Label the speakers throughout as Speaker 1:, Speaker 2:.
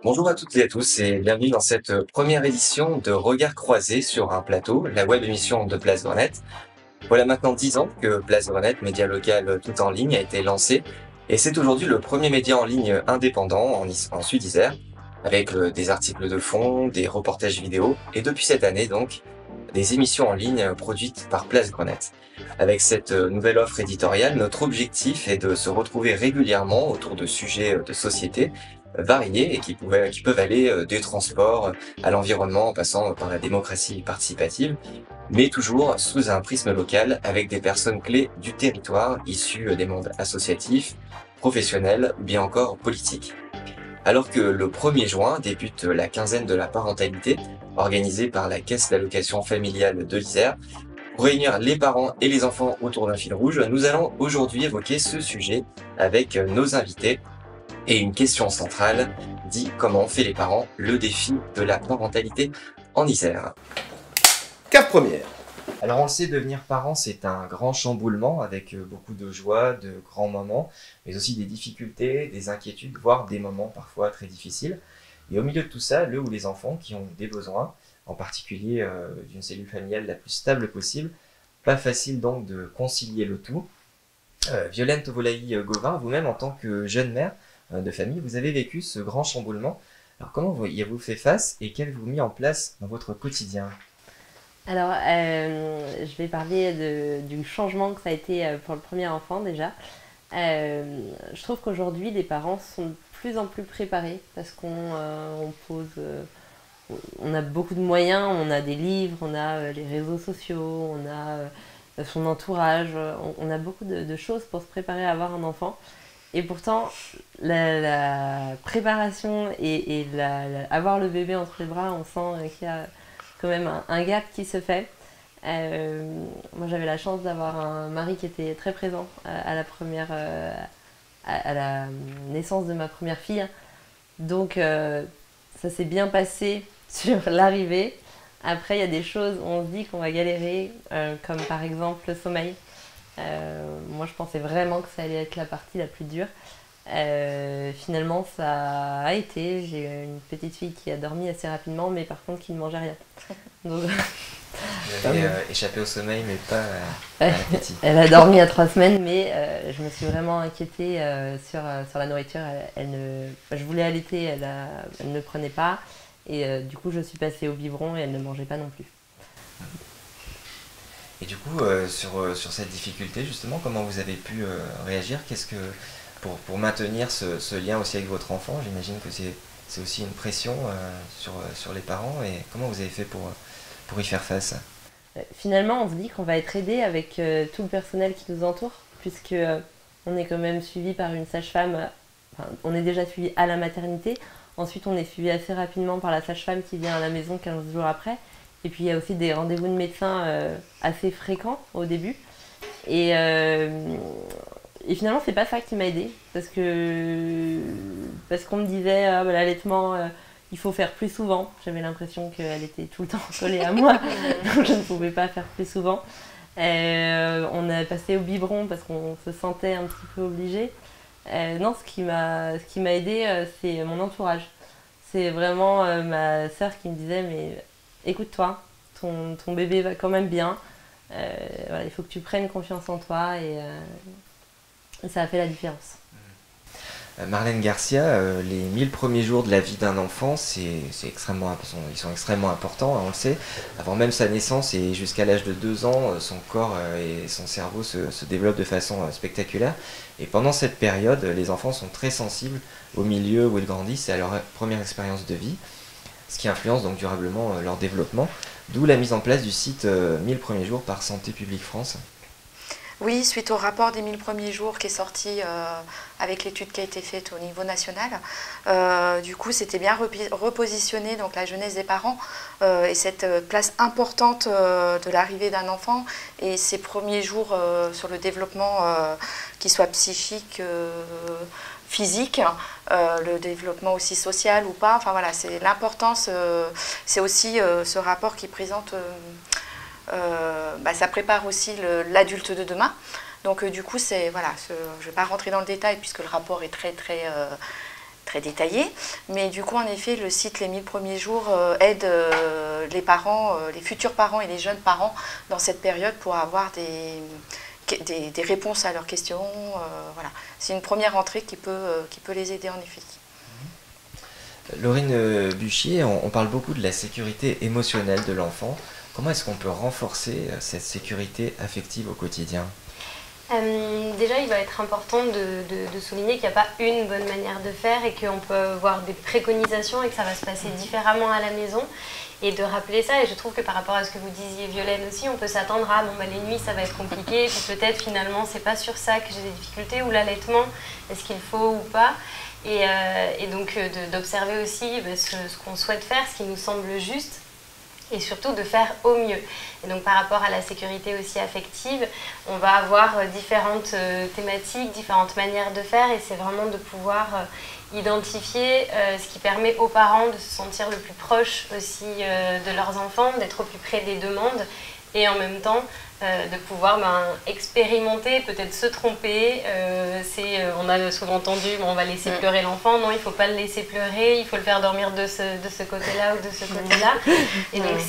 Speaker 1: Bonjour à toutes et à tous et bienvenue dans cette première édition de Regards croisés sur un plateau, la web émission de Place Grenette. Voilà maintenant 10 ans que Place Grenette, média local tout en ligne, a été lancé et c'est aujourd'hui le premier média en ligne indépendant en Sud-Isère, avec des articles de fond, des reportages vidéo et depuis cette année donc, des émissions en ligne produites par Place Grenette. Avec cette nouvelle offre éditoriale, notre objectif est de se retrouver régulièrement autour de sujets de société variés et qui peuvent aller des transports à l'environnement en passant par la démocratie participative, mais toujours sous un prisme local avec des personnes clés du territoire issues des mondes associatifs, professionnels ou bien encore politiques. Alors que le 1er juin débute la quinzaine de la parentalité, organisée par la Caisse d'allocation familiale de l'Isère, pour réunir les parents et les enfants autour d'un fil rouge, nous allons aujourd'hui évoquer ce sujet avec nos invités. Et une question centrale dit comment on fait les parents, le défi de la parentalité en Isère.
Speaker 2: Cave première.
Speaker 3: Alors on le sait, devenir parent, c'est un grand chamboulement avec beaucoup de joie, de grands moments, mais aussi des difficultés, des inquiétudes, voire des moments parfois très difficiles. Et au milieu de tout ça, le ou les enfants qui ont des besoins, en particulier d'une cellule familiale la plus stable possible. Pas facile donc de concilier le tout. Violaine Tovolaï-Gauvin, vous-même en tant que jeune mère de famille, vous avez vécu ce grand chamboulement. Alors comment y avez-vous fait face et qu'avez-vous mis en place dans votre quotidien ?
Speaker 4: Alors, je vais parler du changement que ça a été pour le premier enfant déjà. Je trouve qu'aujourd'hui, les parents sont de plus en plus préparés parce on a beaucoup de moyens, on a des livres, on a les réseaux sociaux, on a son entourage, on a beaucoup de choses pour se préparer à avoir un enfant. Et pourtant, la préparation et avoir le bébé entre les bras, on sent qu'il y a quand même un gap qui se fait. Moi, j'avais la chance d'avoir un mari qui était très présent à la naissance de ma première fille. Donc, ça s'est bien passé sur l'arrivée. Après, il y a des choses où on se dit qu'on va galérer, comme par exemple le sommeil. Moi, je pensais vraiment que ça allait être la partie la plus dure. Finalement, ça a été. J'ai une petite fille qui a dormi assez rapidement, mais par contre qui ne mangeait rien. Donc,
Speaker 3: Vous avez échappé au sommeil, mais pas à l'appétit.
Speaker 4: elle a dormi à 3 semaines, mais je me suis vraiment inquiétée sur la nourriture. Je voulais allaiter, elle ne prenait pas. Et du coup, je suis passée au biberon et elle ne mangeait pas non plus.
Speaker 3: Et du coup, sur cette difficulté, justement, comment vous avez pu réagir ? Pour maintenir ce lien aussi avec votre enfant, j'imagine que c'est aussi une pression sur les parents. Et comment vous avez fait pour y faire face ?
Speaker 4: Finalement, on se dit qu'on va être aidé avec tout le personnel qui nous entoure, puisque on est quand même suivi par une sage-femme. Enfin, on est déjà suivi à la maternité. Ensuite, on est suivi assez rapidement par la sage-femme qui vient à la maison 15 jours après. Et puis, il y a aussi des rendez-vous de médecins assez fréquents au début. Et finalement, c'est pas ça qui m'a aidée. Parce qu'on me disait, l'allaitement, il faut faire plus souvent. J'avais l'impression qu'elle était tout le temps collée à moi. Donc, je ne pouvais pas faire plus souvent. On a passé au biberon parce qu'on se sentait un petit peu obligé. Non, ce qui m'a aidée, c'est mon entourage. C'est vraiment ma sœur qui me disait, mais écoute-toi, ton bébé va quand même bien. Voilà, il faut que tu prennes confiance en toi et ça a fait la différence.
Speaker 3: Marlène Garcia, les 1000 premiers jours de la vie d'un enfant, ils sont extrêmement importants, on le sait. Avant même sa naissance et jusqu'à l'âge de 2 ans, son corps et son cerveau se développent de façon spectaculaire. Et pendant cette période, les enfants sont très sensibles au milieu où ils grandissent et à leur première expérience de vie, ce qui influence donc durablement leur développement. D'où la mise en place du site 1000 premiers jours par Santé publique France.
Speaker 5: Oui, suite au rapport des 1000 premiers jours qui est sorti avec l'étude qui a été faite au niveau national, du coup c'était bien repositionné donc la jeunesse des parents et cette place importante de l'arrivée d'un enfant et ses premiers jours sur le développement qu'il soit psychique, physique, le développement aussi social ou pas, enfin voilà, c'est l'importance, c'est aussi ce rapport qui présente ça prépare aussi l'adulte de demain. Donc du coup, je ne vais pas rentrer dans le détail puisque le rapport est très très détaillé. Mais du coup, en effet, le site Les 1000 premiers jours aide les parents, les futurs parents et les jeunes parents dans cette période pour avoir des réponses à leurs questions. Voilà. C'est une première entrée qui peut les aider en effet.
Speaker 3: Laurine Buchier, on parle beaucoup de la sécurité émotionnelle de l'enfant. Comment est-ce qu'on peut renforcer cette sécurité affective au quotidien ?
Speaker 6: Déjà, il va être important de souligner qu'il n'y a pas une bonne manière de faire et qu'on peut avoir des préconisations et que ça va se passer différemment à la maison. Et de rappeler ça, et je trouve que par rapport à ce que vous disiez Violaine aussi, on peut s'attendre à les nuits ça va être compliqué, et puis peut-être finalement c'est pas sur ça que j'ai des difficultés, ou l'allaitement, est-ce qu'il faut ou pas. Et donc d'observer aussi ce qu'on souhaite faire, ce qui nous semble juste, et surtout de faire au mieux. Et donc par rapport à la sécurité aussi affective, on va avoir différentes thématiques, différentes manières de faire, et c'est vraiment de pouvoir identifier ce qui permet aux parents de se sentir le plus proche aussi de leurs enfants, d'être au plus près des demandes, et en même temps de pouvoir expérimenter, peut-être se tromper. On a souvent entendu on va laisser pleurer l'enfant, non, il ne faut pas le laisser pleurer, il faut le faire dormir de ce côté-là ou de ce côté-là. Et donc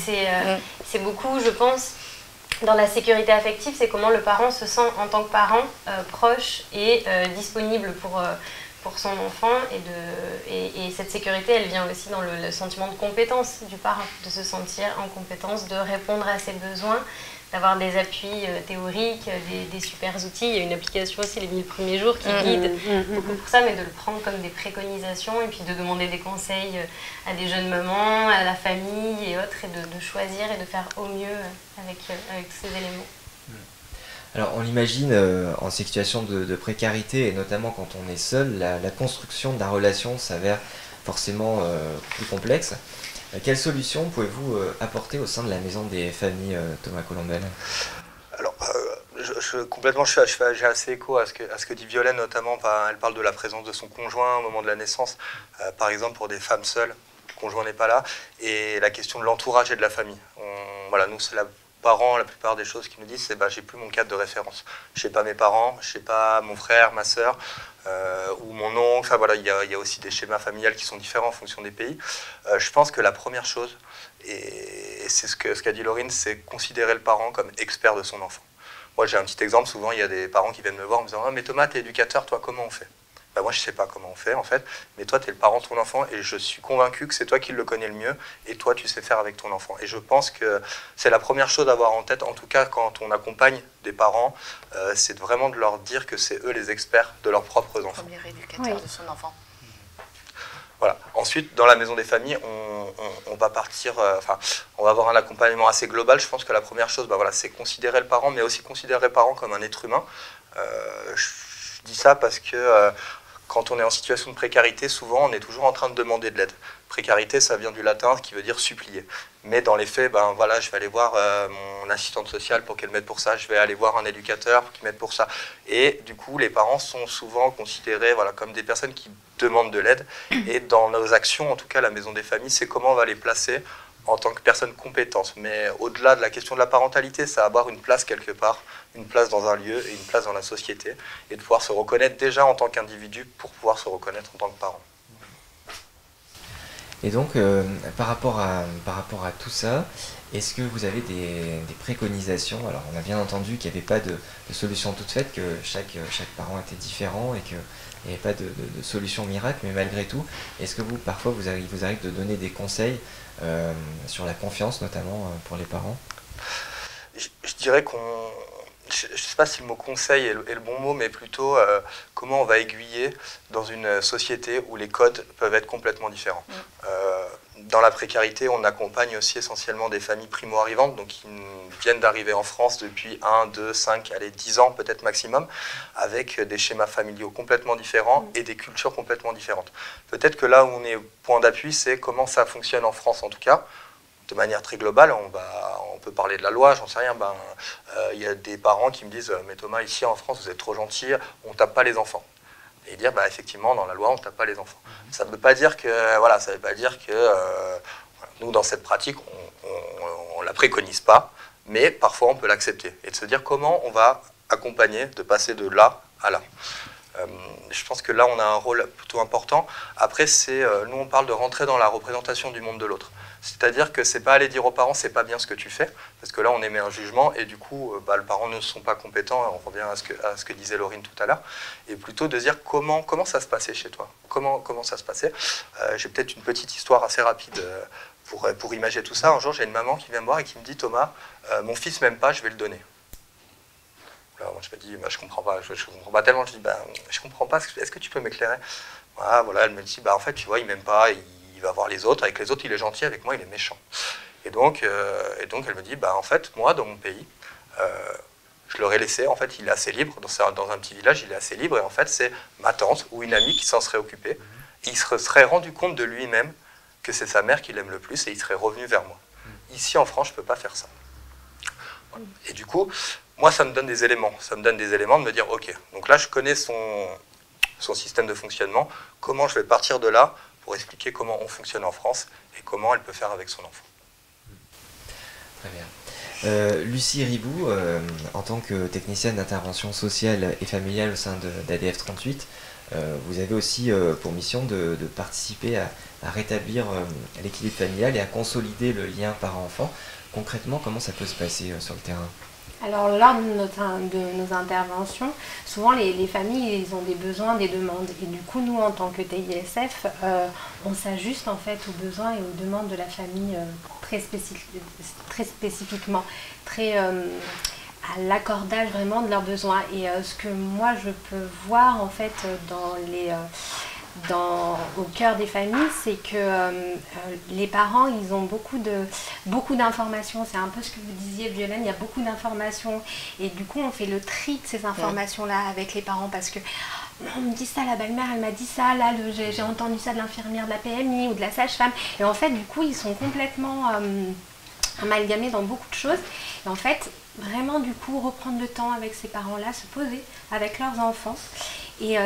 Speaker 6: c'est beaucoup, je pense, dans la sécurité affective, c'est comment le parent se sent en tant que parent proche et disponible pour son enfant, et cette sécurité elle vient aussi dans le sentiment de compétence du parent, de se sentir en compétence, de répondre à ses besoins, d'avoir des appuis théoriques, des super outils. Il y a une application aussi, les 1000 premiers jours, qui guide beaucoup pour ça, mais de le prendre comme des préconisations et puis de demander des conseils à des jeunes mamans, à la famille et autres, et de choisir et de faire au mieux avec ces éléments.
Speaker 3: Alors on l'imagine en situation de précarité, et notamment quand on est seul, la construction de la relation s'avère forcément plus complexe. Quelles solutions pouvez-vous apporter au sein de la maison des familles, Thomas Colombel ?
Speaker 7: Alors, j'ai assez écho à ce que dit Violaine, notamment. Elle parle de la présence de son conjoint au moment de la naissance, par exemple pour des femmes seules, le conjoint n'est pas là, et la question de l'entourage et de la famille. Nous, c'est parents, la plupart des choses qu'ils nous disent, c'est j'ai plus mon cadre de référence. Je sais pas mes parents, je sais pas mon frère, ma sœur, ou mon oncle. Il y a aussi des schémas familiales qui sont différents en fonction des pays. Je pense que la première chose, et c'est ce qu'a dit Laurine, c'est considérer le parent comme expert de son enfant. Moi, j'ai un petit exemple. Souvent, il y a des parents qui viennent me voir en me disant « Ah, mais Thomas, t'es éducateur, toi, comment on fait ?» Moi, je ne sais pas comment on fait, en fait, mais toi, tu es le parent de ton enfant, et je suis convaincu que c'est toi qui le connais le mieux, et toi, tu sais faire avec ton enfant. Et je pense que c'est la première chose à avoir en tête, en tout cas, quand on accompagne des parents, c'est vraiment de leur dire que c'est eux les experts de leurs propres enfants.
Speaker 5: Le premier éducateur de son enfant.
Speaker 7: Voilà. Ensuite, dans la maison des familles, on va partir, on va avoir un accompagnement assez global. Je pense que la première chose, c'est considérer le parent, mais aussi considérer le parent comme un être humain. Je dis ça parce que quand on est en situation de précarité, souvent on est toujours en train de demander de l'aide. Précarité, ça vient du latin qui veut dire supplier. Mais dans les faits, je vais aller voir mon assistante sociale pour qu'elle m'aide pour ça, je vais aller voir un éducateur pour qu'il m'aide pour ça. Et du coup, les parents sont souvent considérés comme des personnes qui demandent de l'aide. Et dans nos actions, en tout cas la maison des familles, c'est comment on va les placer en tant que personnes compétentes. Mais au-delà de la question de la parentalité, c'est avoir une place quelque part, une place dans un lieu et une place dans la société, et de pouvoir se reconnaître déjà en tant qu'individu pour pouvoir se reconnaître en tant que parent.
Speaker 3: Et donc, par rapport à tout ça, est-ce que vous avez des préconisations ? Alors, on a bien entendu qu'il n'y avait pas de solution toute faite, que chaque parent était différent et qu'il n'y avait pas de solution miracle, mais malgré tout, est-ce que parfois, vous arrive de donner des conseils sur la confiance, notamment pour les parents ?
Speaker 7: Je dirais je ne sais pas si le mot conseil est le bon mot, mais plutôt comment on va aiguiller dans une société où les codes peuvent être complètement différents. Dans la précarité, on accompagne aussi essentiellement des familles primo-arrivantes, donc qui viennent d'arriver en France depuis 1, 2, 5, 10 ans peut-être maximum, avec des schémas familiaux complètement différents et des cultures complètement différentes. Peut-être que là où on est point d'appui, c'est comment ça fonctionne en France en tout cas. De manière très globale, on peut parler de la loi, j'en sais rien. Y a des parents qui me disent « Mais Thomas, ici en France, vous êtes trop gentil, on ne tape pas les enfants. » Et dire effectivement, dans la loi, on ne tape pas les enfants. Ça ne veut pas dire que, nous, dans cette pratique, on ne la préconise pas, mais parfois on peut l'accepter. Et de se dire comment on va accompagner, de passer de là à là. Je pense que là, on a un rôle plutôt important. Après, nous, on parle de rentrer dans la représentation du monde de l'autre. C'est-à-dire que c'est pas aller dire aux parents, c'est pas bien ce que tu fais, parce que là, on émet un jugement, et du coup, les parents ne sont pas compétents, on revient à ce que disait Laurine tout à l'heure, et plutôt de dire comment ça se passait chez toi, comment ça se passait. J'ai peut-être une petite histoire assez rapide pour imager tout ça. Un jour, j'ai une maman qui vient me voir et qui me dit, Thomas, mon fils m'aime pas, je vais le donner. Alors, moi, je me dis, je comprends pas, je comprends pas tellement. Je dis, je comprends pas, est-ce que tu peux m'éclairer? Voilà, elle me dit, en fait, tu vois, il m'aime pas, il va voir les autres, avec les autres, il est gentil, avec moi, il est méchant. Et donc elle me dit, en fait, moi, dans mon pays, je l'aurais laissé, en fait, il est assez libre, dans un petit village, il est assez libre, et en fait, c'est ma tante ou une amie qui s'en serait occupée. Il se serait rendu compte de lui-même que c'est sa mère qui l'aime le plus, et il serait revenu vers moi. Ici, en France, je peux pas faire ça. Et du coup, moi, ça me donne des éléments. Ça me donne des éléments de me dire, ok, donc là, je connais son système de fonctionnement. Comment je vais partir de là pour expliquer comment on fonctionne en France et comment elle peut faire avec son enfant.
Speaker 3: Très bien. Lucie Ribou, en tant que technicienne d'intervention sociale et familiale au sein d'ADF 38, vous avez aussi pour mission de participer à rétablir l'équilibre familial et à consolider le lien parent-enfant. Concrètement, comment ça peut se passer sur le terrain?
Speaker 8: Alors lors de nos interventions, souvent les familles ils ont des besoins, des demandes. Et du coup, nous en tant que TISF, on s'ajuste en fait aux besoins et aux demandes de la famille très spécifiquement, à l'accordage vraiment de leurs besoins. Et ce que moi je peux voir en fait au cœur des familles, c'est que les parents, ils ont beaucoup d'informations. C'est un peu ce que vous disiez, Violaine, il y a beaucoup d'informations. Et du coup, on fait le tri de ces informations-là avec les parents parce que on me dit ça, la belle-mère, elle m'a dit ça, là, j'ai entendu ça de l'infirmière de la PMI ou de la sage-femme. Et en fait, du coup, ils sont complètement amalgamés dans beaucoup de choses. Et en fait, vraiment, du coup, reprendre le temps avec ces parents-là, se poser avec leurs enfants et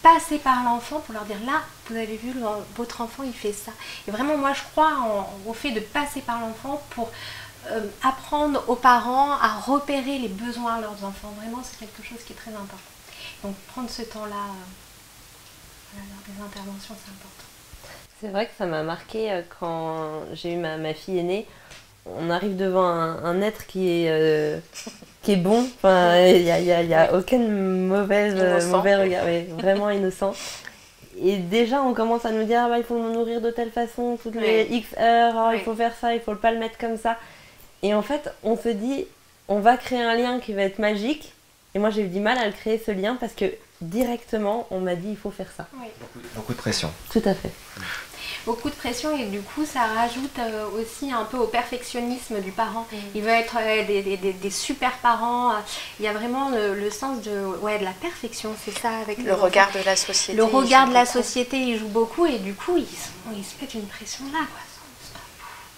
Speaker 8: passer par l'enfant pour leur dire là, vous avez vu, votre enfant il fait ça. Et vraiment moi je crois au fait de passer par l'enfant pour apprendre aux parents à repérer les besoins de leurs enfants. Vraiment c'est quelque chose qui est très important. Donc prendre ce temps-là lors des interventions, c'est important.
Speaker 4: C'est vrai que ça m'a marqué quand j'ai eu ma fille aînée. On arrive devant un être qui est bon, enfin, il n'y a aucun mauvais regard, ouais, vraiment innocent. Et déjà, on commence à nous dire, il faut le nourrir de telle façon, toutes les X heures, il faut faire ça, il faut pas le mettre comme ça. Et en fait, on se dit, on va créer un lien qui va être magique. Et moi, j'ai eu du mal à le créer, ce lien, parce que directement, on m'a dit, il faut faire ça.
Speaker 8: Oui.
Speaker 3: Beaucoup de pression.
Speaker 4: Tout à fait.
Speaker 8: Beaucoup de pression et du coup ça rajoute aussi un peu au perfectionnisme du parent. Il veut être des super parents. Il y a vraiment le sens de la perfection, c'est ça avec
Speaker 5: le regard de la société.
Speaker 8: Le regard de la société, il joue beaucoup et du coup ils se mettent une pression là,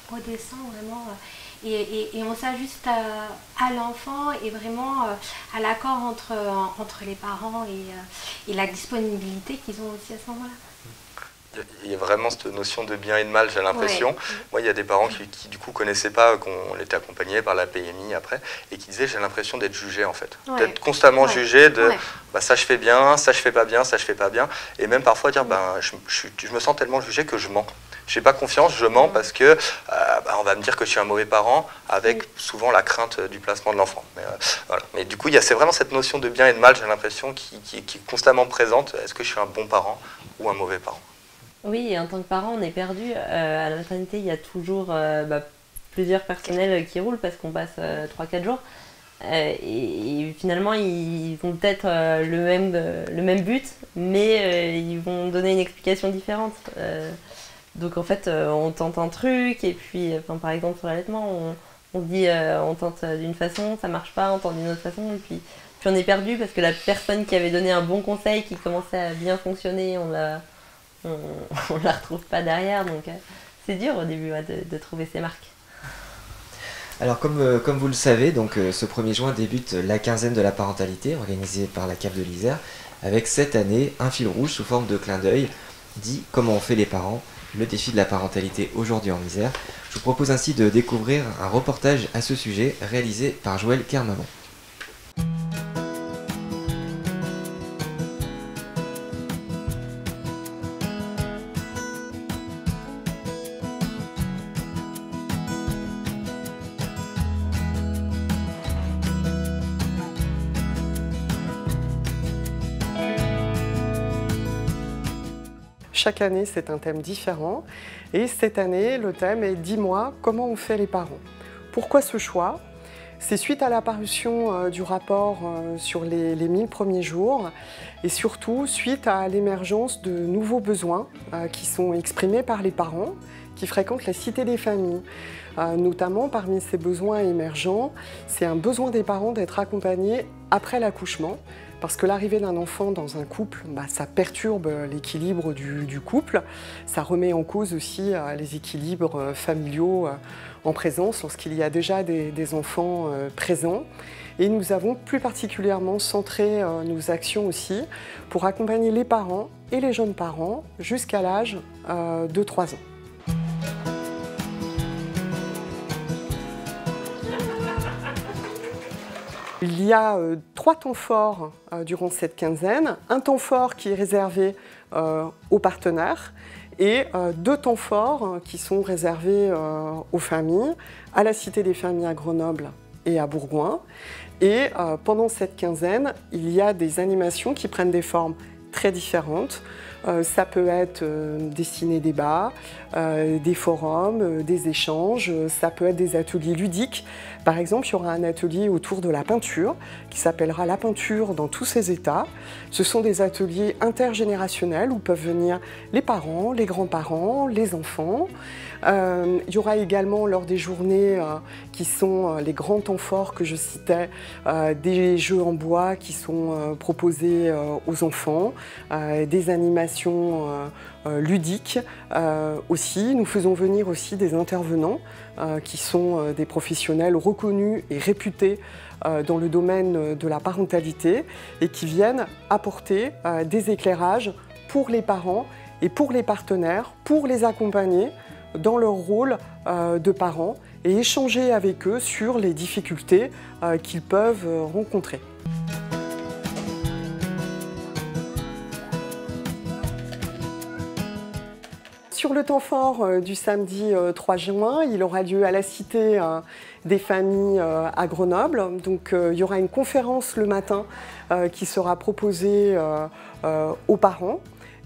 Speaker 8: quoi. Redescend vraiment. Et on s'ajuste à l'enfant et vraiment à l'accord entre les parents et la disponibilité qu'ils ont aussi à ce moment-là.
Speaker 7: Il y a vraiment cette notion de bien et de mal, j'ai l'impression. Ouais. Moi, il y a des parents qui du coup connaissaient pas qu'on était accompagné par la PMI après et qui disaient j'ai l'impression d'être jugé en fait, d'être constamment jugé de ça je fais bien, ça je fais pas bien, ça je fais pas bien et même parfois dire je me sens tellement jugé que je mens. J'ai pas confiance, je mens parce que on va me dire que je suis un mauvais parent avec souvent la crainte du placement de l'enfant. Mais du coup, c'est vraiment cette notion de bien et de mal, j'ai l'impression, qui est constamment présente. Est-ce que je suis un bon parent ou un mauvais parent ?
Speaker 4: Oui, et en tant que parent, on est perdu. À la maternité, il y a toujours plusieurs personnels qui roulent parce qu'on passe 3-4 jours. Et finalement, ils ont peut-être le même but, mais ils vont donner une explication différente. Donc en fait, on tente un truc, et puis par exemple sur l'allaitement, on dit on tente d'une façon, ça marche pas, on tente d'une autre façon, et puis on est perdu parce que la personne qui avait donné un bon conseil, qui commençait à bien fonctionner, on la retrouve pas derrière, donc c'est dur au début de trouver ses marques.
Speaker 3: Alors comme vous le savez, donc ce 1er juin débute la quinzaine de la parentalité organisée par la CAF de l'Isère, avec cette année un fil rouge sous forme de clin d'œil, dit comment on fait les parents, le défi de la parentalité aujourd'hui en Isère. Je vous propose ainsi de découvrir un reportage à ce sujet réalisé par Joël Kermamon.
Speaker 9: chaque année, c'est un thème différent. Et cette année, le thème est « Dis-moi comment on fait les parents ». Pourquoi ce choix ? C'est suite à l'apparition du rapport sur les 1000 premiers jours et surtout suite à l'émergence de nouveaux besoins qui sont exprimés par les parents qui fréquentent la Cité des familles. Notamment parmi ces besoins émergents, c'est un besoin des parents d'être accompagnés après l'accouchement parce que l'arrivée d'un enfant dans un couple, ça perturbe l'équilibre du couple, ça remet en cause aussi les équilibres familiaux en présence lorsqu'il y a déjà des enfants présents. Et nous avons plus particulièrement centré nos actions aussi pour accompagner les parents et les jeunes parents jusqu'à l'âge de 3 ans. Il y a 3 temps forts durant cette quinzaine. Un temps fort qui est réservé aux partenaires et 2 temps forts qui sont réservés aux familles, à la Cité des familles à Grenoble et à Bourgoin. Et pendant cette quinzaine, il y a des animations qui prennent des formes très différentes. Ça peut être des ciné-débats, des forums, des échanges, ça peut être des ateliers ludiques. Par exemple, il y aura un atelier autour de la peinture qui s'appellera La peinture dans tous ses états. Ce sont des ateliers intergénérationnels où peuvent venir les parents, les grands-parents, les enfants. Il y aura également lors des journées qui sont les grands temps forts que je citais, des jeux en bois qui sont proposés aux enfants, des animations ludiques aussi. Nous faisons venir aussi des intervenants qui sont des professionnels reconnus et réputés dans le domaine de la parentalité et qui viennent apporter des éclairages pour les parents et pour les partenaires, pour les accompagner dans leur rôle de parents et échanger avec eux sur les difficultés qu'ils peuvent rencontrer. Sur le temps fort du samedi 3 juin, il aura lieu à la Cité des familles à Grenoble. Donc, il y aura une conférence le matin qui sera proposée aux parents.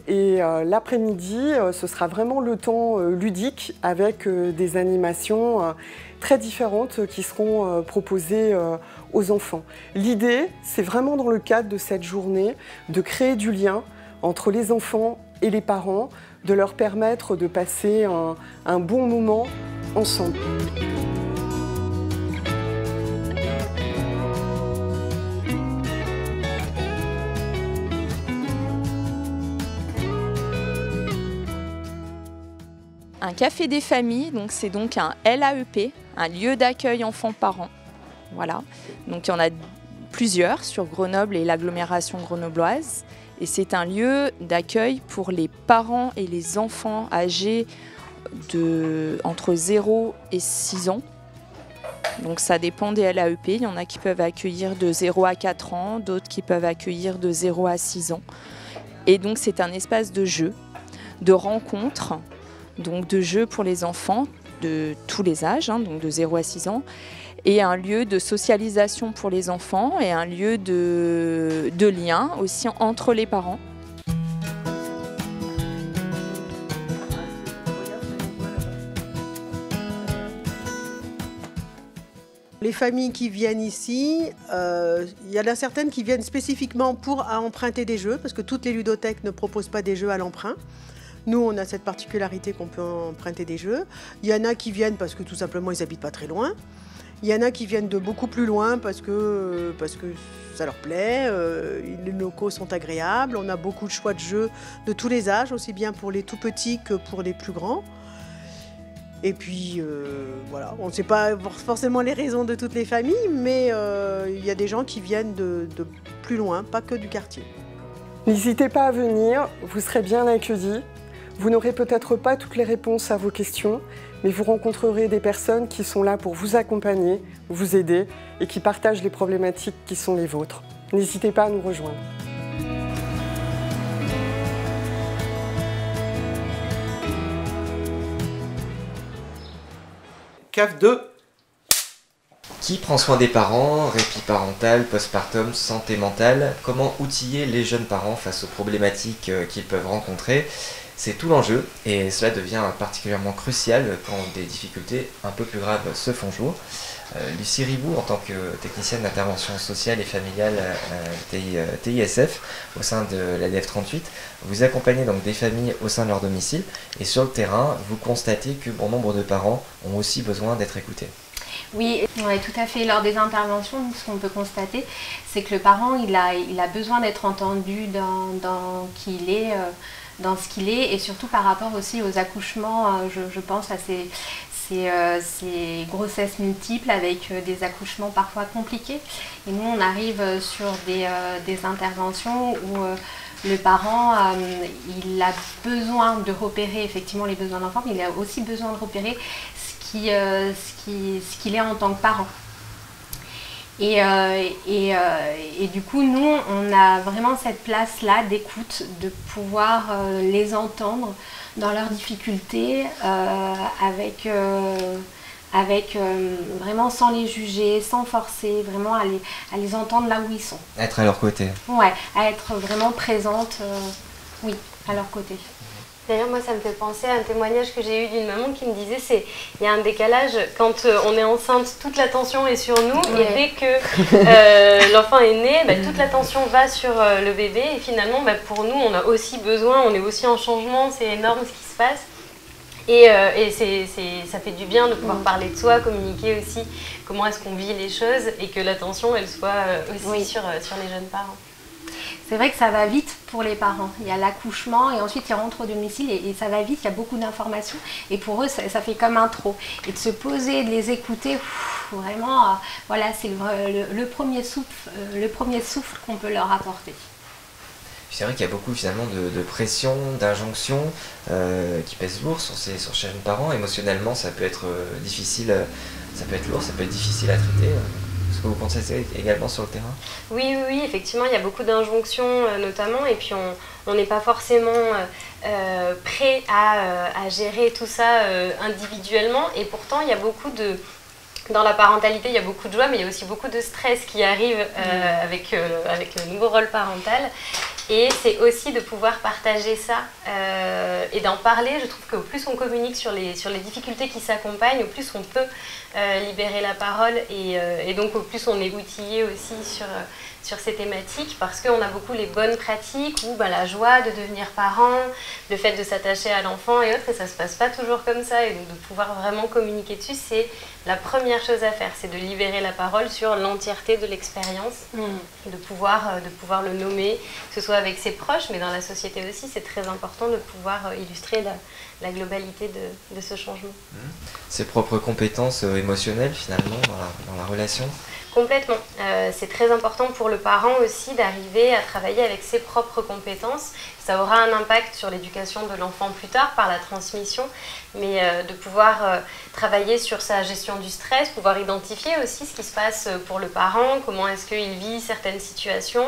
Speaker 9: Et l'après-midi, ce sera vraiment le temps ludique avec des animations très différentes qui seront proposées aux enfants. L'idée, c'est vraiment dans le cadre de cette journée de créer du lien entre les enfants et les parents, de leur permettre de passer un bon moment ensemble.
Speaker 10: Un café des familles, donc c'est donc un LAEP, un lieu d'accueil enfants-parents. Voilà. Donc il y en a plusieurs sur Grenoble et l'agglomération grenobloise. Et c'est un lieu d'accueil pour les parents et les enfants âgés entre 0 et 6 ans. Donc ça dépend des LAEP. Il y en a qui peuvent accueillir de 0 à 4 ans, d'autres qui peuvent accueillir de 0 à 6 ans. Et donc c'est un espace de jeu, de rencontre, donc de jeu pour les enfants de tous les âges, donc de 0 à 6 ans, et un lieu de socialisation pour les enfants et un lieu de lien aussi entre les parents.
Speaker 11: Les familles qui viennent ici, il y en a certaines qui viennent spécifiquement pour emprunter des jeux, parce que toutes les ludothèques ne proposent pas des jeux à l'emprunt. Nous, on a cette particularité qu'on peut emprunter des jeux. Il y en a qui viennent parce que tout simplement, ils n'habitent pas très loin. Il y en a qui viennent de beaucoup plus loin parce que ça leur plaît, les locaux sont agréables, on a beaucoup de choix de jeux de tous les âges, aussi bien pour les tout petits que pour les plus grands. Et puis, voilà, on ne sait pas forcément les raisons de toutes les familles, mais il y a des gens qui viennent de plus loin, pas que du quartier.
Speaker 9: N'hésitez pas à venir, vous serez bien accueillis. Vous n'aurez peut-être pas toutes les réponses à vos questions, mais vous rencontrerez des personnes qui sont là pour vous accompagner, vous aider et qui partagent les problématiques qui sont les vôtres. N'hésitez pas à nous rejoindre.
Speaker 2: CAF 2.
Speaker 3: Qui prend soin des parents, répit parental, postpartum, santé mentale, comment outiller les jeunes parents face aux problématiques qu'ils peuvent rencontrer? C'est tout l'enjeu et cela devient particulièrement crucial quand des difficultés un peu plus graves se font jour. Lucie Ribou, en tant que technicienne d'intervention sociale et familiale TISF au sein de la DF38, vous accompagnez donc des familles au sein de leur domicile et sur le terrain, vous constatez que bon nombre de parents ont aussi besoin d'être écoutés.
Speaker 8: Oui, ouais, tout à fait. Lors des interventions, ce qu'on peut constater, c'est que le parent, il a besoin d'être entendu dans ce qu'il est et surtout par rapport aussi aux accouchements, je pense à ces grossesses multiples avec des accouchements parfois compliqués. Et nous, on arrive sur des interventions où le parent, il a besoin de repérer effectivement les besoins d'enfant, mais il a aussi besoin de repérer ce qu'il est en tant que parent. Et du coup, nous, on a vraiment cette place-là d'écoute, de pouvoir les entendre dans leurs difficultés, vraiment sans les juger, sans forcer, vraiment à les entendre là où ils sont.
Speaker 3: Être à leur côté.
Speaker 8: Ouais, à être vraiment présente, oui, à leur côté.
Speaker 6: D'ailleurs, moi, ça me fait penser à un témoignage que j'ai eu d'une maman qui me disait il y a un décalage quand on est enceinte, toute l'attention est sur nous, et dès que l'enfant est né, toute l'attention va sur le bébé, et finalement, pour nous, on a aussi besoin, on est aussi en changement, c'est énorme ce qui se passe. Et ça fait du bien de pouvoir parler de soi, communiquer aussi comment est-ce qu'on vit les choses, et que l'attention, elle soit aussi sur les jeunes parents.
Speaker 8: C'est vrai que ça va vite pour les parents. Il y a l'accouchement et ensuite ils rentrent au domicile et ça va vite, il y a beaucoup d'informations. Et pour eux, ça fait comme un trop. Et de se poser, de les écouter, vraiment, voilà, c'est le premier souffle qu'on peut leur apporter.
Speaker 3: C'est vrai qu'il y a beaucoup finalement de pression, d'injonctions qui pèsent lourd sur ces jeunes parents. Émotionnellement, ça peut être difficile, ça peut être lourd, ça peut être difficile à traiter. Ce que vous constatez également sur le terrain?
Speaker 6: Oui, effectivement, il y a beaucoup d'injonctions notamment, et puis on n'est pas forcément prêt à gérer tout ça individuellement, et pourtant il y a beaucoup dans la parentalité, il y a beaucoup de joie, mais il y a aussi beaucoup de stress qui arrive avec le nouveau rôle parental. Et c'est aussi de pouvoir partager ça et d'en parler. Je trouve qu'au plus on communique sur les difficultés qui s'accompagnent, au plus on peut libérer la parole et donc au plus on est outillé aussi sur ces thématiques, parce qu'on a beaucoup les bonnes pratiques ou la joie de devenir parent, le fait de s'attacher à l'enfant et autres, et ça ne se passe pas toujours comme ça. Et donc de pouvoir vraiment communiquer dessus, c'est la première chose à faire, c'est de libérer la parole sur l'entièreté de l'expérience, de pouvoir le nommer, que ce soit avec ses proches, mais dans la société aussi, c'est très important de pouvoir illustrer la globalité de ce changement.
Speaker 3: Ses propres compétences émotionnelles finalement dans la relation.
Speaker 6: Complètement. C'est très important pour le parent aussi d'arriver à travailler avec ses propres compétences. Ça aura un impact sur l'éducation de l'enfant plus tard par la transmission, mais de pouvoir travailler sur sa gestion du stress, pouvoir identifier aussi ce qui se passe pour le parent, comment est-ce qu'il vit certaines situations,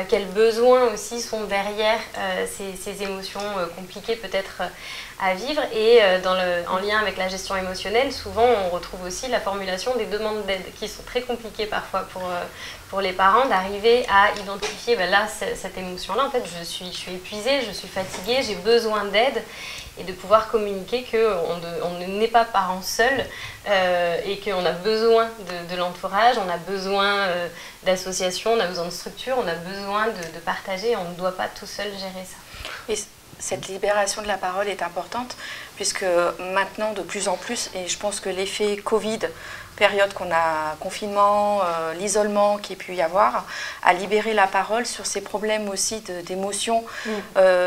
Speaker 6: quels besoins aussi sont derrière ces émotions compliquées peut-être à vivre. Et en lien avec la gestion émotionnelle, souvent on retrouve aussi la formulation des demandes d'aide qui sont très compliquées parfois pour les parents, d'arriver à identifier là cette émotion-là, en fait je suis épuisée, je suis fatiguée, j'ai besoin d'aide, et de pouvoir communiquer qu'on n'est pas parent seul et qu'on a besoin de l'entourage, on a besoin d'associations, on a besoin de structures, on a besoin de partager, on ne doit pas tout seul gérer ça.
Speaker 5: Et cette libération de la parole est importante, puisque maintenant de plus en plus, et je pense que l'effet Covid, période qu'on a confinement, l'isolement qu'il y a pu y avoir, a libéré la parole sur ces problèmes aussi d'émotions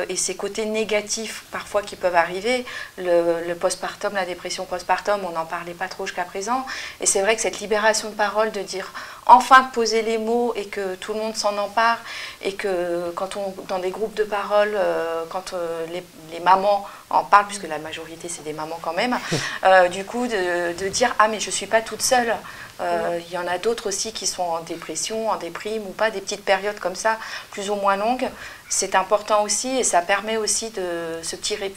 Speaker 5: et ces côtés négatifs parfois qui peuvent arriver. Le postpartum, la dépression postpartum, on n'en parlait pas trop jusqu'à présent. Et c'est vrai que cette libération de parole, de dire enfin poser les mots et que tout le monde s'en empare, et que quand dans des groupes de parole, quand les mamans en parlent, puisque la majorité c'est des mamans quand même, du coup de dire ah mais je suis pas toute seule, il y en a d'autres aussi qui sont en dépression, en déprime ou pas, des petites périodes comme ça, plus ou moins longues, c'est important aussi, et ça permet aussi de se tirer,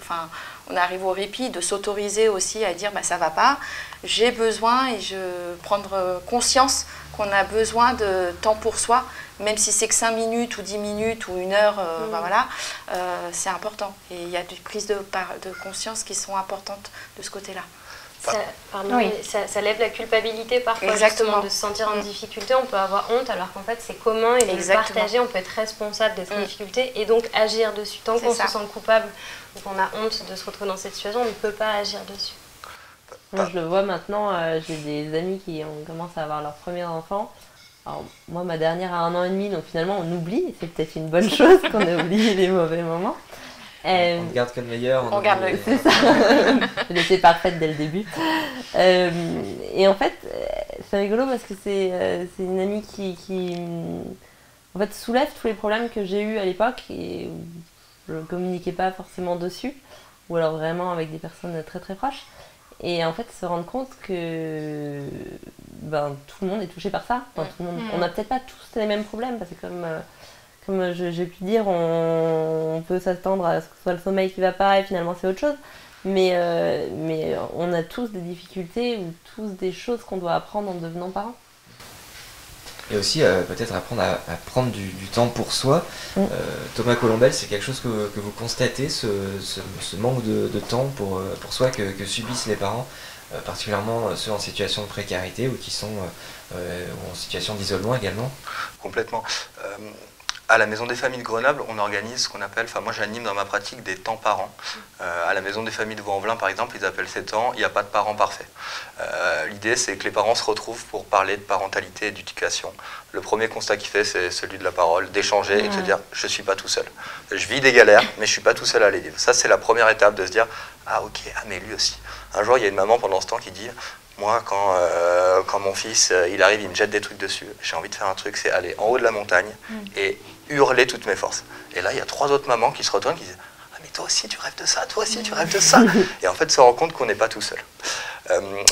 Speaker 5: on arrive au répit, de s'autoriser aussi à dire bah, ça va pas, j'ai besoin et prendre conscience qu'on a besoin de temps pour soi, même si c'est que 5 minutes ou 10 minutes ou 1 heure, ben voilà, c'est important. Et il y a des prises de conscience qui sont importantes de ce côté-là.
Speaker 6: Ça lève la culpabilité parfois, justement, de se sentir en difficulté. On peut avoir honte alors qu'en fait c'est commun et de le partager, on peut être responsable d'être en difficulté et donc agir dessus. Tant qu'on se sent coupable ou qu'on a honte de se retrouver dans cette situation, on ne peut pas agir dessus.
Speaker 4: Moi je le vois maintenant, j'ai des amis qui commencent à avoir leur premier enfant. Alors, moi ma dernière a 1 an et demi, donc finalement on oublie, et c'est peut-être une bonne chose qu'on a oublié les mauvais moments.
Speaker 3: On ne garde que le meilleur.
Speaker 5: On garde le...
Speaker 4: C'est ça. Je l'étais parfaite dès le début. Et en fait, c'est rigolo parce que c'est une amie qui en fait, soulève tous les problèmes que j'ai eus à l'époque et où je ne communiquais pas forcément dessus, ou alors vraiment avec des personnes très très proches. Et en fait, se rendre compte que ben, tout le monde est touché par ça. Enfin, tout le monde, on n'a peut-être pas tous les mêmes problèmes parce que comme j'ai pu dire, on peut s'attendre à ce que ce soit le sommeil qui ne va pas et finalement c'est autre chose. Mais on a tous des difficultés ou tous des choses qu'on doit apprendre en devenant parents.
Speaker 3: Et aussi peut-être apprendre à prendre du temps pour soi. Thomas Colombel, c'est quelque chose que vous constatez, ce manque de temps pour soi que subissent les parents, particulièrement ceux en situation de précarité ou qui sont en situation d'isolement également.
Speaker 7: Complètement. À la Maison des Familles de Grenoble, on organise ce qu'on appelle, enfin moi j'anime dans ma pratique des temps parents. À la Maison des Familles de Vaux-en-Velin par exemple, ils appellent ces temps, il n'y a pas de parents parfaits. L'idée c'est que les parents se retrouvent pour parler de parentalité et d'éducation. Le premier constat qu'il fait c'est celui de la parole, d'échanger et de se dire je ne suis pas tout seul. Je vis des galères mais je ne suis pas tout seul à les vivre. Ça c'est la première étape de se dire ah ok, ah mais lui aussi. Un jour il y a une maman pendant ce temps qui dit moi, quand mon fils, il arrive, il me jette des trucs dessus, j'ai envie de faire un truc, c'est aller en haut de la montagne et hurler toutes mes forces. Et là, il y a 3 autres mamans qui se retournent qui disent « Ah, mais toi aussi, tu rêves de ça, toi aussi, tu rêves de ça !» Et en fait, se rend compte qu'on n'est pas tout seul.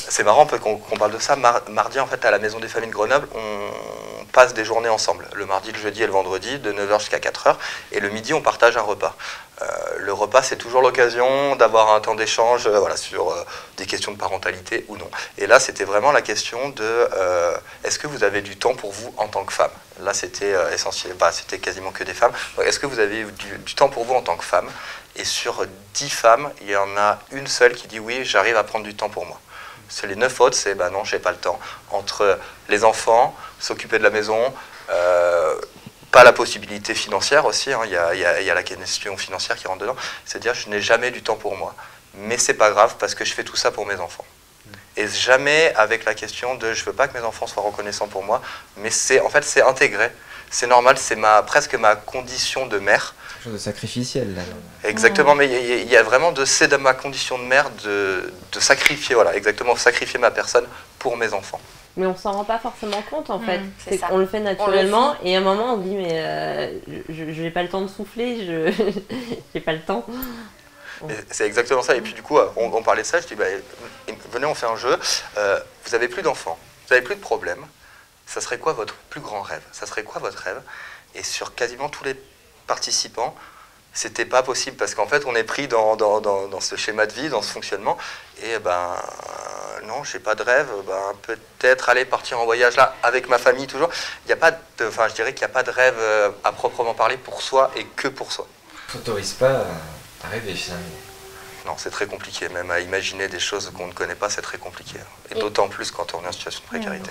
Speaker 7: C'est marrant qu'on parle de ça. Mardi, en fait, à la Maison des Familles de Grenoble, on passe des journées ensemble. Le mardi, le jeudi et le vendredi, de 9h jusqu'à 4h. Et le midi, on partage un repas. Le repas, c'est toujours l'occasion d'avoir un temps d'échange voilà, sur des questions de parentalité ou non. Et là, c'était vraiment la question de est-ce que vous avez du temps pour vous en tant que femme? Là, c'était essentiel, c'était quasiment que des femmes. Est-ce que vous avez du temps pour vous en tant que femme? Et sur 10 femmes, il y en a une seule qui dit oui, j'arrive à prendre du temps pour moi. C'est les 9 autres, c'est non, j'ai pas le temps. Entre les enfants, s'occuper de la maison, pas la possibilité financière aussi, hein, il y a la question financière qui rentre dedans, c'est-à-dire je n'ai jamais du temps pour moi. Mais c'est pas grave parce que je fais tout ça pour mes enfants. Et jamais avec la question de je veux pas que mes enfants soient reconnaissants pour moi, mais en fait c'est intégré, c'est normal, c'est presque ma condition de mère.
Speaker 3: Quelque chose de sacrificiel là.
Speaker 7: Exactement, mais il y a vraiment c'est de ma condition de mère de sacrifier, voilà, exactement, sacrifier ma personne pour mes enfants.
Speaker 4: Mais on s'en rend pas forcément compte en fait. On le fait naturellement et à un moment on se dit mais je n'ai pas le temps de souffler, je n'ai pas le temps.
Speaker 7: C'est exactement ça. Et puis du coup, on parlait de ça, je dis venez on fait un jeu, vous n'avez plus d'enfants, vous n'avez plus de problèmes, ça serait quoi votre plus grand rêve? Ça serait quoi votre rêve? Et sur quasiment tous les participants, c'était pas possible parce qu'en fait on est pris dans ce schéma de vie, dans ce fonctionnement et non, j'ai pas de rêve, peut-être aller partir en voyage là avec ma famille toujours. Il y a pas je dirais qu'il n'y a pas de rêve à proprement parler pour soi et que pour soi.
Speaker 3: On s'autorise pas à rêver finalement.
Speaker 7: Non, c'est très compliqué, même à imaginer des choses qu'on ne connaît pas, c'est très compliqué. Et d'autant plus quand on est en situation de précarité.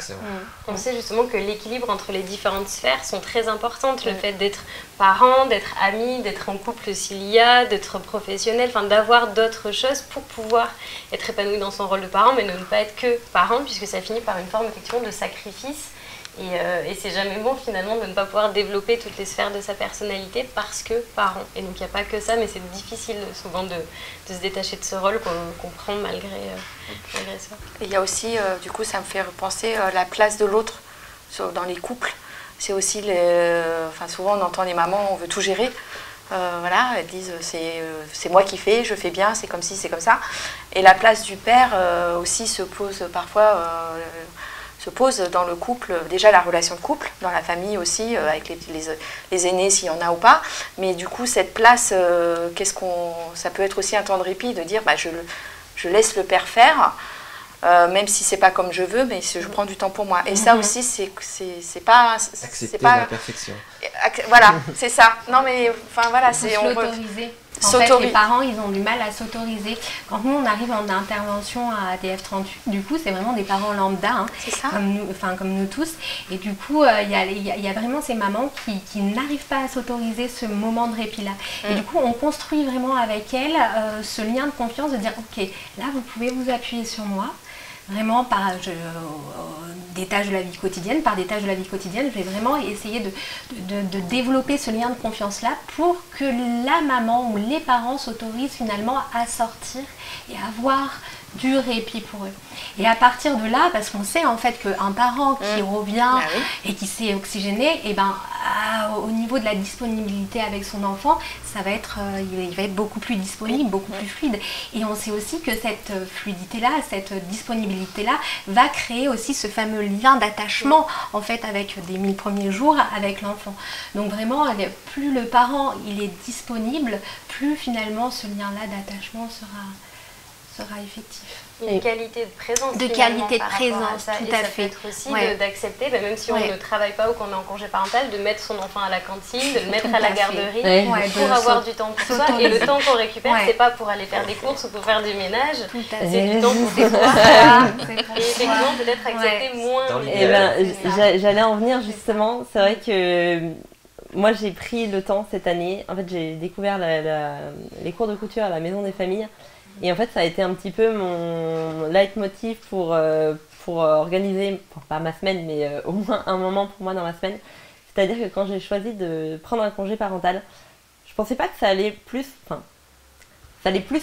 Speaker 6: On sait justement que l'équilibre entre les différentes sphères sont très importantes. Le fait d'être parent, d'être ami, d'être en couple s'il y a, d'être professionnel, d'avoir d'autres choses pour pouvoir être épanoui dans son rôle de parent, mais de ne pas être que parent, puisque ça finit par une forme effectivement de sacrifice. Et c'est jamais bon finalement de ne pas pouvoir développer toutes les sphères de sa personnalité parce que parent. Et donc il n'y a pas que ça, mais c'est difficile souvent de se détacher de ce rôle qu'on prend malgré ça.
Speaker 5: Et il y a aussi, du coup ça me fait repenser la place de l'autre dans les couples. C'est aussi, souvent on entend les mamans, on veut tout gérer. Voilà, elles disent c'est moi qui fais, je fais bien, c'est comme ci, c'est comme ça. Et la place du père aussi se pose parfois... se pose dans le couple, déjà la relation de couple, dans la famille aussi, avec les aînés s'il y en a ou pas. Mais du coup, cette place, ça peut être aussi un temps de répit, de dire je laisse le père faire, même si c'est pas comme je veux, mais je prends du temps pour moi. Et ça aussi, c'est pas...
Speaker 3: Accepter l'imperfection.
Speaker 5: Voilà, c'est ça. Non mais, enfin voilà, c'est...
Speaker 8: S'autoriser. En fait, les parents, ils ont du mal à s'autoriser. Quand nous, on arrive en intervention à ADF38, du coup, c'est vraiment des parents lambda, hein, comme nous tous. Et du coup, il y a vraiment ces mamans qui n'arrivent pas à s'autoriser ce moment de répit-là. Et du coup, on construit vraiment avec elles ce lien de confiance, de dire, ok, là, vous pouvez vous appuyer sur moi. Vraiment par des tâches de la vie quotidienne, je vais vraiment essayer de développer ce lien de confiance-là pour que la maman ou les parents s'autorisent finalement à sortir et à avoir du répit pour eux. Et à partir de là, parce qu'on sait en fait qu'un parent qui revient et qui s'est oxygéné, et au niveau de la disponibilité avec son enfant, ça va être, il va être beaucoup plus disponible, beaucoup plus fluide. Et on sait aussi que cette fluidité-là, cette disponibilité-là, va créer aussi ce fameux lien d'attachement en fait avec des 1000 premiers jours avec l'enfant. Donc vraiment, plus le parent il est disponible, plus finalement ce lien-là d'attachement sera effectif.
Speaker 6: Une qualité de présence.
Speaker 8: De qualité de présence,
Speaker 6: tout
Speaker 8: à fait.
Speaker 6: Ça peut être aussi d'accepter, même si on ne travaille pas ou qu'on est en congé parental, de mettre son enfant à la cantine, de le mettre à la garderie pour avoir du temps pour soi. Et le temps qu'on récupère, c'est pas pour aller faire des courses ou pour faire du ménage, c'est du temps pour soi. Et effectivement, peut-être accepter moins.
Speaker 4: J'allais en venir justement. C'est vrai que moi j'ai pris le temps cette année. En fait, j'ai découvert les cours de couture à la Maison des Familles. Et en fait, ça a été un petit peu mon leitmotiv pour organiser, pas ma semaine, mais au moins un moment pour moi dans ma semaine. C'est-à-dire que quand j'ai choisi de prendre un congé parental, je pensais pas que ça allait plus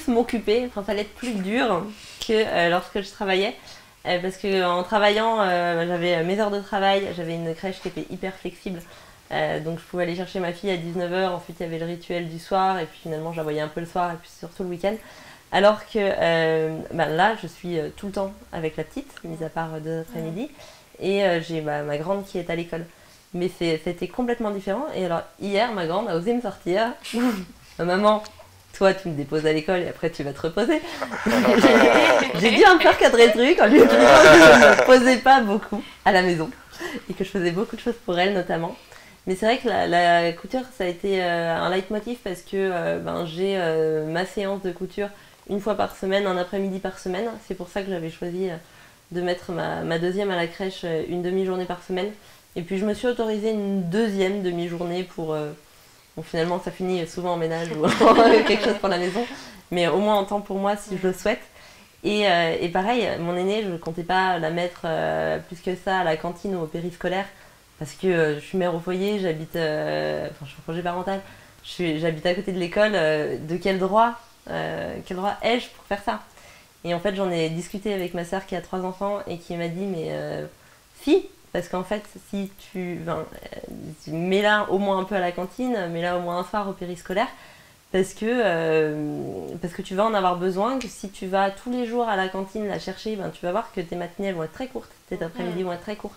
Speaker 4: m'occuper, ça allait être plus dur que lorsque je travaillais. Parce qu'en travaillant, j'avais mes heures de travail, j'avais une crèche qui était hyper flexible. Donc je pouvais aller chercher ma fille à 19h, ensuite il y avait le rituel du soir, et puis finalement je la voyais un peu le soir, et puis surtout le week-end. Alors que là, je suis tout le temps avec la petite, mis à part 2 après-midi, et j'ai ma grande qui est à l'école. Mais c'était complètement différent. Et alors hier, ma grande a osé me sortir. Maman, toi tu me déposes à l'école et après tu vas te reposer. J'ai dû un peu recadrer le truc en lui expliquant que je ne me posais pas beaucoup à la maison et que je faisais beaucoup de choses pour elle notamment. Mais c'est vrai que la couture, ça a été un leitmotiv parce que j'ai ma séance de couture une fois par semaine, un après-midi par semaine. C'est pour ça que j'avais choisi de mettre ma deuxième à la crèche une demi-journée par semaine. Et puis je me suis autorisée une deuxième demi-journée pour... finalement, ça finit souvent en ménage ou quelque chose pour la maison. Mais au moins en temps pour moi, si je le souhaite. Et pareil, mon aînée, je ne comptais pas la mettre plus que ça à la cantine ou au périscolaire. Parce que je suis mère au foyer, je suis en congé parental. J'habite à côté de l'école. De quel droit ai-je pour faire ça? Et en fait, j'en ai discuté avec ma sœur qui a 3 enfants et qui m'a dit mais si, parce qu'en fait, si tu mets-la au moins un peu à la cantine, mets-la au moins un soir au périscolaire, parce que tu vas en avoir besoin, que si tu vas tous les jours à la cantine la chercher, tu vas voir que tes matinées elles vont être très courtes, tes après-midi vont être très courts,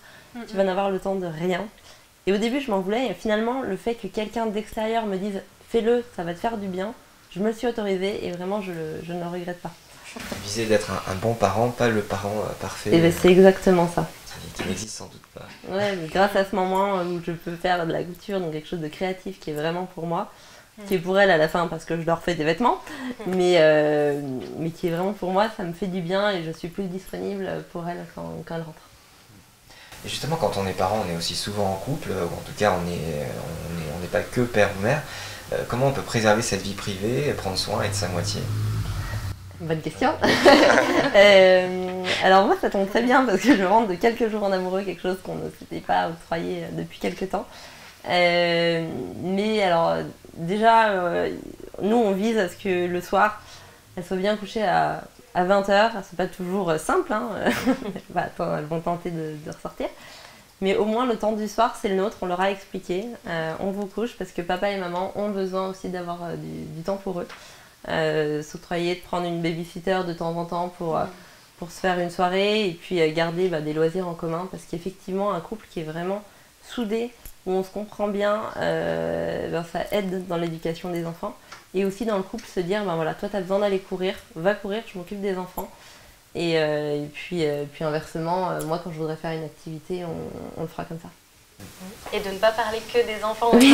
Speaker 4: tu vas n'avoir le temps de rien. Et au début, je m'en voulais, et finalement, le fait que quelqu'un d'extérieur me dise fais-le, ça va te faire du bien, je me le suis autorisée et vraiment je ne le regrette pas.
Speaker 3: Viser d'être un bon parent, pas le parent parfait.
Speaker 4: Et c'est exactement ça.
Speaker 3: Qui n'existe sans doute pas.
Speaker 4: Ouais, mais grâce à ce moment où je peux faire de la couture, donc quelque chose de créatif qui est vraiment pour moi, qui est pour elle à la fin parce que je leur fais des vêtements, mais qui est vraiment pour moi, ça me fait du bien et je suis plus disponible pour elle quand elle rentre.
Speaker 3: Et justement, quand on est parent, on est aussi souvent en couple, ou en tout cas on n'est pas que père ou mère. Comment on peut préserver cette vie privée, prendre soin et de sa moitié?
Speaker 4: Bonne question. Alors moi ça tombe très bien parce que je rentre de quelques jours en amoureux, quelque chose qu'on ne s'était pas octroyé depuis quelques temps. Mais alors déjà, nous on vise à ce que le soir, elle soit bien couchée à 20h. C'est pas toujours simple, hein. Elles vont tenter de ressortir. Mais au moins le temps du soir c'est le nôtre, on leur a expliqué. On vous couche parce que papa et maman ont besoin aussi d'avoir du temps pour eux. S'octroyer de prendre une babysitter de temps en temps pour pour se faire une soirée et puis garder des loisirs en commun, parce qu'effectivement un couple qui est vraiment soudé, où on se comprend bien, ça aide dans l'éducation des enfants. Et aussi dans le couple se dire, voilà, toi tu as besoin d'aller courir, va courir, je m'occupe des enfants. Et puis inversement, moi quand je voudrais faire une activité, on le fera comme ça.
Speaker 6: Et de ne pas parler que des enfants.
Speaker 8: Oui,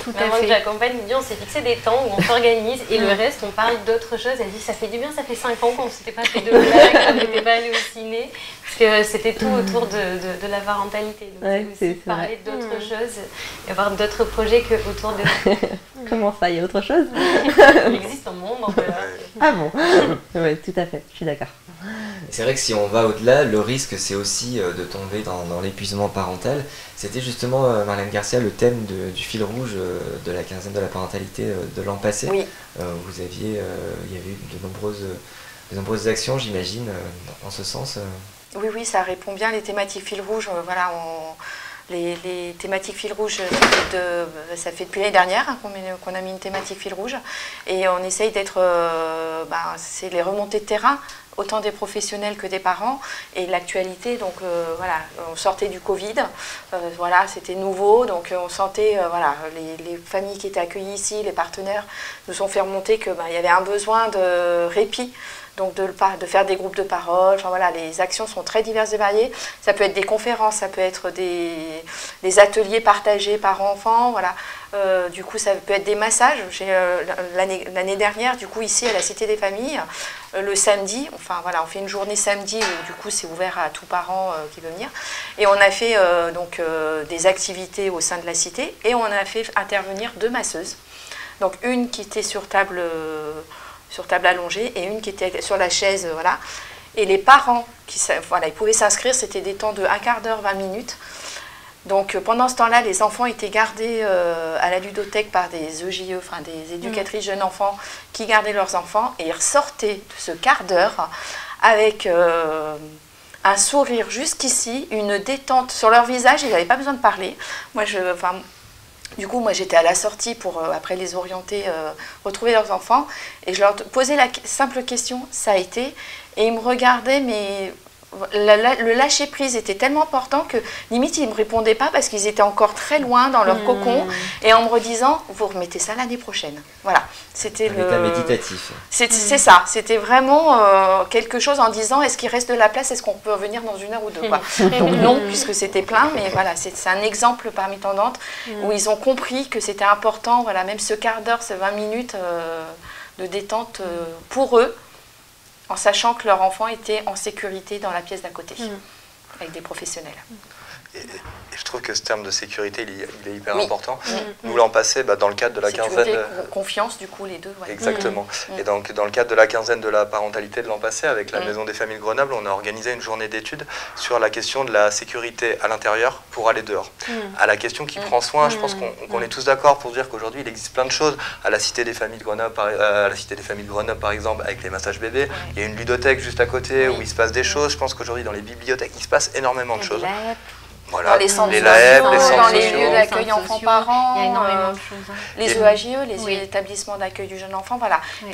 Speaker 6: tout à fait. Que j'accompagne, on s'est fixé des temps où on s'organise et le reste, on parle d'autres choses. Elle dit, ça fait du bien, ça fait 5 ans qu'on ne s'était pas fait de blagues, qu'on n'était pas allé au ciné. Parce que c'était tout autour de la parentalité. Donc
Speaker 4: ouais,
Speaker 6: c'est aussi parler d'autres choses et avoir d'autres projets qu'autour de...
Speaker 4: Comment ça, il y a autre chose?
Speaker 6: Il existe un monde, en fait.
Speaker 4: Ah bon? Oui, tout à fait, je suis d'accord.
Speaker 3: C'est vrai que si on va au-delà, le risque c'est aussi de tomber dans l'épuisement parental. C'était justement, Marlène Garcia, le thème du fil rouge de la quinzaine de la parentalité de l'an passé.
Speaker 5: Oui.
Speaker 3: Il y avait eu de nombreuses actions, j'imagine, en ce sens.
Speaker 5: Oui, ça répond bien. Les thématiques fil rouge, les thématiques fil rouge, ça fait depuis l'année dernière qu'on a mis une thématique fil rouge. Et on essaye d'être... c'est les remontées de terrain, autant des professionnels que des parents, et l'actualité. Donc on sortait du Covid, c'était nouveau, donc on sentait, les familles qui étaient accueillies ici, les partenaires nous ont fait remonter qu'il y avait un besoin de répit. Donc de faire des groupes de parole, les actions sont très diverses et variées. Ça peut être des conférences, ça peut être des ateliers partagés parents-enfants, du coup ça peut être des massages. L'année dernière, du coup ici à la Cité des Familles, le samedi, on fait une journée samedi où du coup c'est ouvert à tout parent qui veut venir. Et on a fait des activités au sein de la Cité et on a fait intervenir 2 masseuses. Donc une qui était sur table allongée et une qui était sur la chaise, Et les parents, ils pouvaient s'inscrire, c'était des temps de 1/4 d'heure, 20 minutes. Donc pendant ce temps-là, les enfants étaient gardés à la ludothèque par des EJE, des éducatrices jeunes enfants qui gardaient leurs enfants et ils ressortaient de ce quart d'heure avec un sourire jusqu'ici, une détente sur leur visage, ils n'avaient pas besoin de parler. Du coup, moi, j'étais à la sortie pour, après les orienter, retrouver leurs enfants. Et je leur posais la simple question, ça a été. Et ils me regardaient, mais le lâcher-prise était tellement important que limite, ils ne me répondaient pas parce qu'ils étaient encore très loin dans leur cocon. Et en me redisant, vous remettez ça l'année prochaine. Voilà. C'était
Speaker 3: un état méditatif.
Speaker 5: C'est ça. C'était vraiment quelque chose en disant, est-ce qu'il reste de la place? Est-ce qu'on peut revenir dans 1 heure ou 2 quoi. Donc non, puisque c'était plein. Mais voilà, c'est un exemple parmi tant d'autres où ils ont compris que c'était important. Voilà, même ce quart d'heure, ces 20 minutes de détente pour eux, en sachant que leur enfant était en sécurité dans la pièce d'à côté, avec des professionnels.
Speaker 7: Et je trouve que ce terme de sécurité, il est hyper important. Nous, l'an passé, dans le cadre de la quinzaine...
Speaker 5: Confiance, du coup, les deux. Ouais.
Speaker 7: Exactement. Et donc, dans le cadre de la quinzaine de la parentalité de l'an passé, avec la Maison des Familles de Grenoble, on a organisé une journée d'études sur la question de la sécurité à l'intérieur pour aller dehors. À la question qui prend soin, je pense qu'on est tous d'accord pour dire qu'aujourd'hui, il existe plein de choses. À la Cité des Familles de Grenoble, par exemple, avec les massages bébés, il y a une ludothèque juste à côté où il se passe des choses. Je pense qu'aujourd'hui, dans les bibliothèques, il se passe énormément de choses.
Speaker 5: Dans les centres sociaux, dans les lieux d'accueil enfants-parents,
Speaker 8: il y a énormément de choses.
Speaker 5: Les EAJE, les établissements d'accueil du jeune enfant,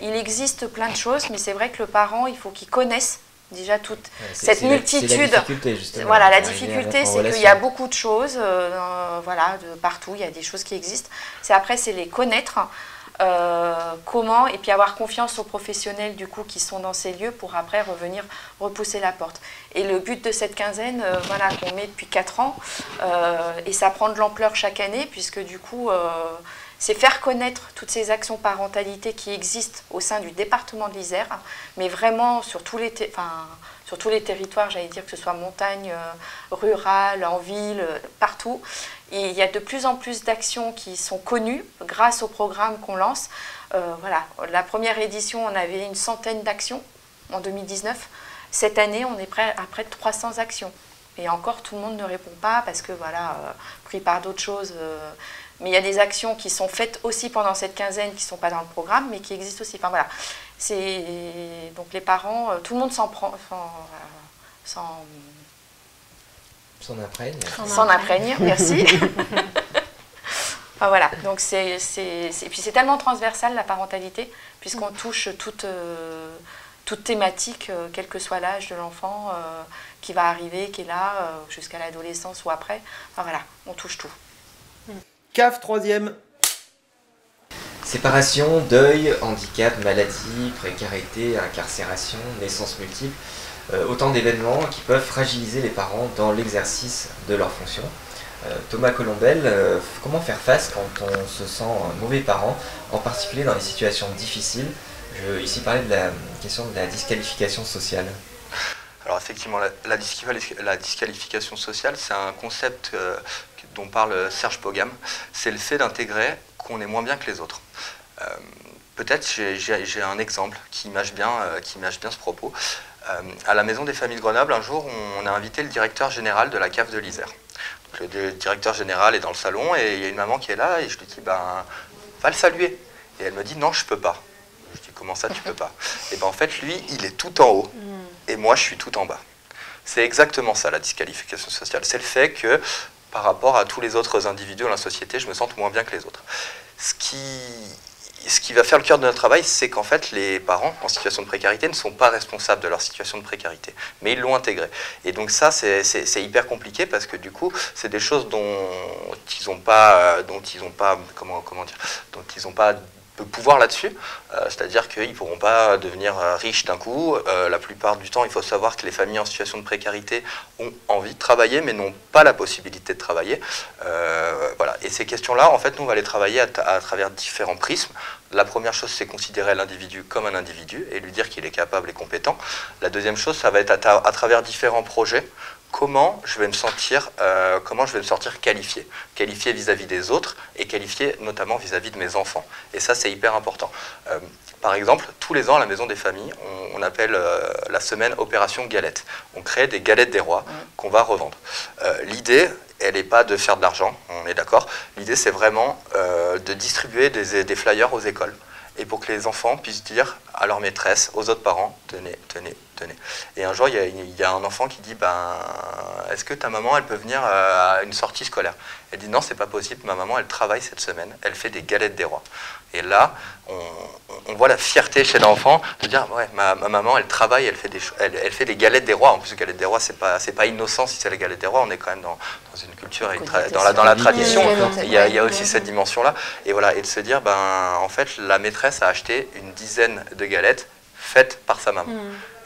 Speaker 5: Il existe plein de choses, mais c'est vrai que le parent, il faut qu'il connaisse déjà toute cette multitude.
Speaker 3: C'est la difficulté, justement.
Speaker 5: La difficulté, c'est qu'il y a beaucoup de choses, de partout, il y a des choses qui existent. C'est les connaître. Comment, et puis avoir confiance aux professionnels du coup qui sont dans ces lieux pour après revenir repousser la porte. Et le but de cette quinzaine, qu'on met depuis 4 ans, et ça prend de l'ampleur chaque année, puisque du coup, c'est faire connaître toutes ces actions parentalité qui existent au sein du département de l'Isère, mais vraiment sur tous les territoires, j'allais dire que ce soit montagne, rurale, en ville, partout. Et il y a de plus en plus d'actions qui sont connues grâce au programme qu'on lance. La première édition, on avait une centaine d'actions en 2019. Cette année, on est à près de 300 actions. Et encore, tout le monde ne répond pas parce que, pris par d'autres choses. Mais il y a des actions qui sont faites aussi pendant cette quinzaine qui ne sont pas dans le programme, mais qui existent aussi. Donc les parents, tout le monde s'en imprègne, merci. Donc et puis c'est tellement transversal la parentalité, puisqu'on touche toutes toute thématique, quel que soit l'âge de l'enfant qui va arriver, qui est là, jusqu'à l'adolescence ou après. Enfin voilà, on touche tout.
Speaker 2: CAF 3e.
Speaker 3: Séparation, deuil, handicap, maladie, précarité, incarcération, naissance multiple, autant d'événements qui peuvent fragiliser les parents dans l'exercice de leurs fonctions. Thomas Colombel, comment faire face quand on se sent un mauvais parent, en particulier dans les situations difficiles? Je veux ici parler de la question de la disqualification sociale.
Speaker 7: Alors effectivement, la disqualification sociale, c'est un concept dont parle Serge Pogam. C'est le fait d'intégrer qu'on est moins bien que les autres. Peut-être j'ai un exemple qui image bien ce propos. À la Maison des Familles de Grenoble, un jour, on a invité le directeur général de la CAF de l'Isère. Le directeur général est dans le salon et il y a une maman qui est là et je lui dis va le saluer. Et elle me dit non, je peux pas. Je dis comment ça tu peux pas? Et ben en fait lui il est tout en haut et moi je suis tout en bas. C'est exactement ça la disqualification sociale. C'est le fait que par rapport à tous les autres individus dans la société, je me sente moins bien que les autres. Ce qui va faire le cœur de notre travail, c'est qu'en fait, les parents en situation de précarité ne sont pas responsables de leur situation de précarité, mais ils l'ont intégré. Et donc ça, c'est hyper compliqué parce que du coup, c'est des choses dont ils n'ont pas de pouvoir là-dessus, c'est-à-dire qu'ils ne pourront pas devenir riches d'un coup. La plupart du temps, il faut savoir que les familles en situation de précarité ont envie de travailler, mais n'ont pas la possibilité de travailler. Voilà. Et ces questions-là, en fait, nous, on va les travailler à travers différents prismes. La première chose, c'est considérer l'individu comme un individu et lui dire qu'il est capable et compétent. La deuxième chose, ça va être à travers différents projets. Comment je vais me sentir qualifié vis-à-vis des autres et qualifié notamment vis-à-vis de mes enfants. Et ça, c'est hyper important. Par exemple, tous les ans, à la Maison des Familles, on appelle la semaine Opération Galette. On crée des galettes des rois qu'on va revendre. L'idée, elle n'est pas de faire de l'argent, on est d'accord. L'idée, c'est vraiment de distribuer des flyers aux écoles. Et pour que les enfants puissent dire à leur maîtresse, aux autres parents, tenez, tenez, tenez. Et un jour, il y a un enfant qui dit, est-ce que ta maman, elle peut venir à une sortie scolaire? Elle dit, non, c'est pas possible, ma maman, elle travaille cette semaine, elle fait des galettes des rois. Et là, on voit la fierté chez l'enfant de dire, ouais, ma maman, elle travaille, elle fait des galettes des rois. En plus, les galettes des rois, c'est pas innocent si c'est les galettes des rois, on est quand même dans une culture, dans la tradition. Il y a aussi cette dimension-là. Et voilà, et de se dire, en fait, la maîtresse a acheté une dizaine de galettes faites par sa maman.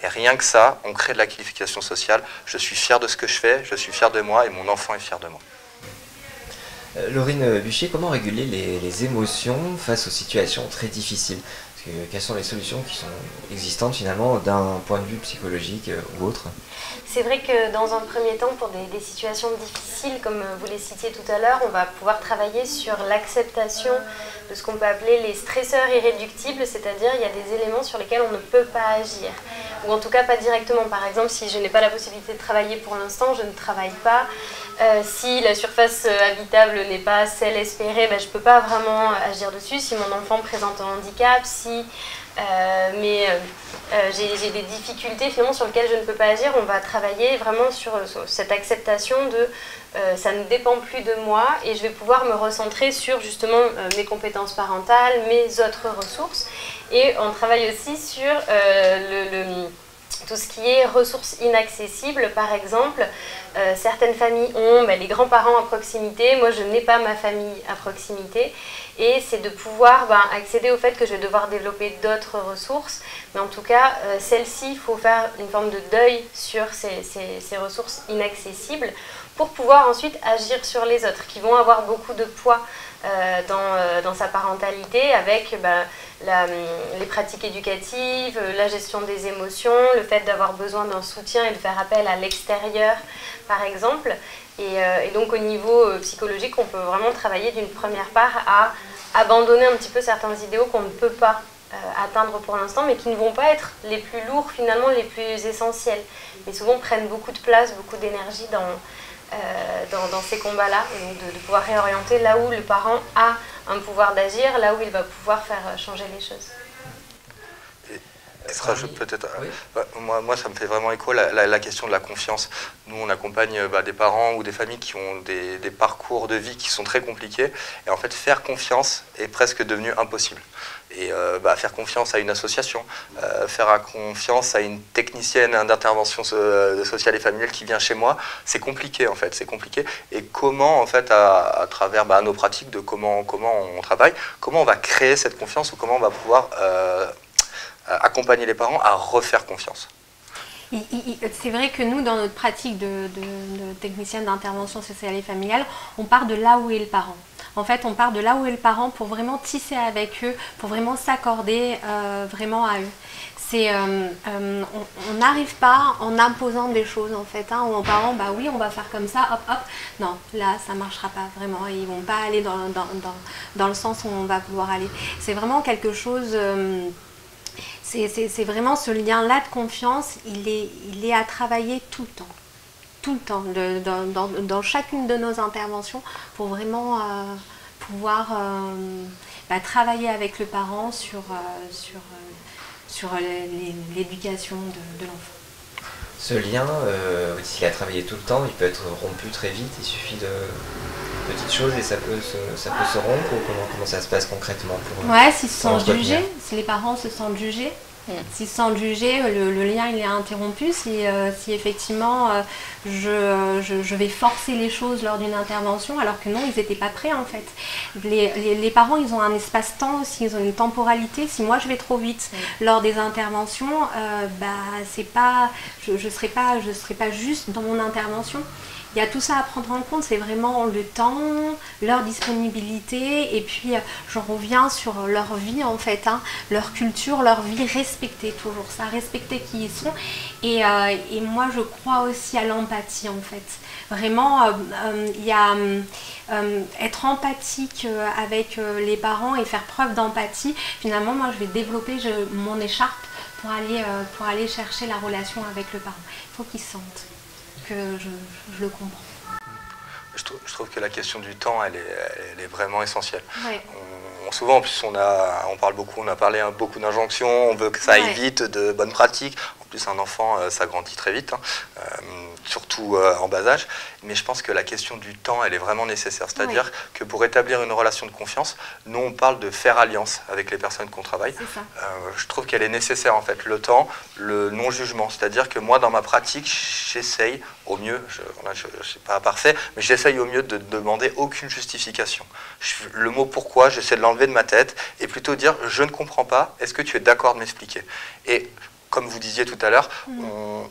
Speaker 7: Et rien que ça, on crée de la qualification sociale. Je suis fier de ce que je fais, je suis fier de moi et mon enfant est fier de moi.
Speaker 3: Laurine Buchier, comment réguler les émotions face aux situations très difficiles? Quelles sont les solutions qui sont existantes finalement d'un point de vue psychologique ou autre?
Speaker 6: C'est vrai que dans un premier temps, pour des situations difficiles, comme vous les citiez tout à l'heure, on va pouvoir travailler sur l'acceptation de ce qu'on peut appeler les stresseurs irréductibles, c'est-à-dire il y a des éléments sur lesquels on ne peut pas agir, ou en tout cas pas directement. Par exemple, si je n'ai pas la possibilité de travailler pour l'instant, je ne travaille pas. Si la surface habitable n'est pas celle espérée, je ne peux pas vraiment agir dessus. Si mon enfant présente un handicap, si j'ai des difficultés finalement sur lesquelles je ne peux pas agir, on va travailler vraiment sur cette acceptation de ça ne dépend plus de moi et je vais pouvoir me recentrer sur justement mes compétences parentales, mes autres ressources. Et on travaille aussi sur tout ce qui est ressources inaccessibles. Par exemple, certaines familles ont les grands-parents à proximité, moi je n'ai pas ma famille à proximité, et c'est de pouvoir accéder au fait que je vais devoir développer d'autres ressources, mais en tout cas celle-ci, il faut faire une forme de deuil sur ces ressources inaccessibles pour pouvoir ensuite agir sur les autres qui vont avoir beaucoup de poids dans sa parentalité, avec les pratiques éducatives, la gestion des émotions, le fait d'avoir besoin d'un soutien et de faire appel à l'extérieur par exemple. Et donc au niveau psychologique, on peut vraiment travailler d'une première part à abandonner un petit peu certains idéaux qu'on ne peut pas atteindre pour l'instant, mais qui ne vont pas être les plus lourds finalement, les plus essentiels, mais souvent prennent beaucoup de place, beaucoup d'énergie dans ces combats-là, et donc de pouvoir réorienter là où le parent a un pouvoir d'agir, là où il va pouvoir faire changer les choses.
Speaker 7: se rajoute peut-être. Oui. Moi, ça me fait vraiment écho la question de la confiance. Nous, on accompagne des parents ou des familles qui ont des parcours de vie qui sont très compliqués. Et en fait, faire confiance est presque devenu impossible. Et faire confiance à une association, faire confiance à une technicienne d'intervention sociale et familiale qui vient chez moi, c'est compliqué en fait, c'est compliqué. Et comment en fait, à travers nos pratiques de comment on travaille, comment on va créer cette confiance ou comment on va pouvoir accompagner les parents à refaire confiance.
Speaker 8: C'est vrai que nous, dans notre pratique de technicienne d'intervention sociale et familiale, on part de là où est le parent. En fait, on part de là où est le parent pour vraiment tisser avec eux, pour vraiment s'accorder vraiment à eux. On n'arrive pas en imposant des choses en fait, ou en parlant oui on va faire comme ça, hop hop. Non, là ça marchera pas vraiment. Ils vont pas aller dans le sens où on va vouloir aller. C'est vraiment quelque chose. C'est vraiment ce lien-là de confiance. Il est à travailler tout le temps. Tout le temps, dans chacune de nos interventions, pour vraiment pouvoir travailler avec le parent sur l'éducation de l'enfant.
Speaker 3: Ce lien, s'il a travaillé tout le temps, il peut être rompu très vite. Il suffit de petites choses et ça peut se rompre, ou comment ça se passe concrètement pour
Speaker 8: s'ils se sentent jugés, si les parents se sentent jugés. S'ils se sentent jugés, le lien il est interrompu. Si effectivement je vais forcer les choses lors d'une intervention, alors que non, ils n'étaient pas prêts en fait. Les parents, ils ont un espace-temps aussi, ils ont une temporalité. Si moi je vais trop vite lors des interventions, c'est pas, je serai pas juste dans mon intervention. Il y a tout ça à prendre en compte, c'est vraiment le temps, leur disponibilité, et puis j'en reviens sur leur vie en fait, leur culture, leur vie, respecter toujours ça, respecter qui ils sont. Et moi je crois aussi à l'empathie en fait. Vraiment, il y a être empathique avec les parents et faire preuve d'empathie. Finalement, moi je vais développer mon écharpe pour aller chercher la relation avec le parent. Il faut qu'ils sentent que je le comprends.
Speaker 7: Je trouve que la question du temps, elle est vraiment essentielle.
Speaker 8: Ouais.
Speaker 7: Souvent, en plus, on parle beaucoup, on a parlé beaucoup d'injonctions, on veut que ça aille vite, de bonnes pratiques. En plus, un enfant, ça grandit très vite, surtout en bas âge. Mais je pense que la question du temps, elle est vraiment nécessaire. C'est-à-dire que pour établir une relation de confiance, nous, on parle de faire alliance avec les personnes qu'on travaille. Je trouve qu'elle est nécessaire, en fait. Le temps, le non-jugement. C'est-à-dire que moi, dans ma pratique, j'essaye au mieux, je ne suis pas parfait, mais j'essaye au mieux de ne demander aucune justification. Le mot pourquoi, j'essaie de l'enlever de ma tête et plutôt dire je ne comprends pas, est-ce que tu es d'accord de m'expliquer? Et comme vous disiez tout à l'heure,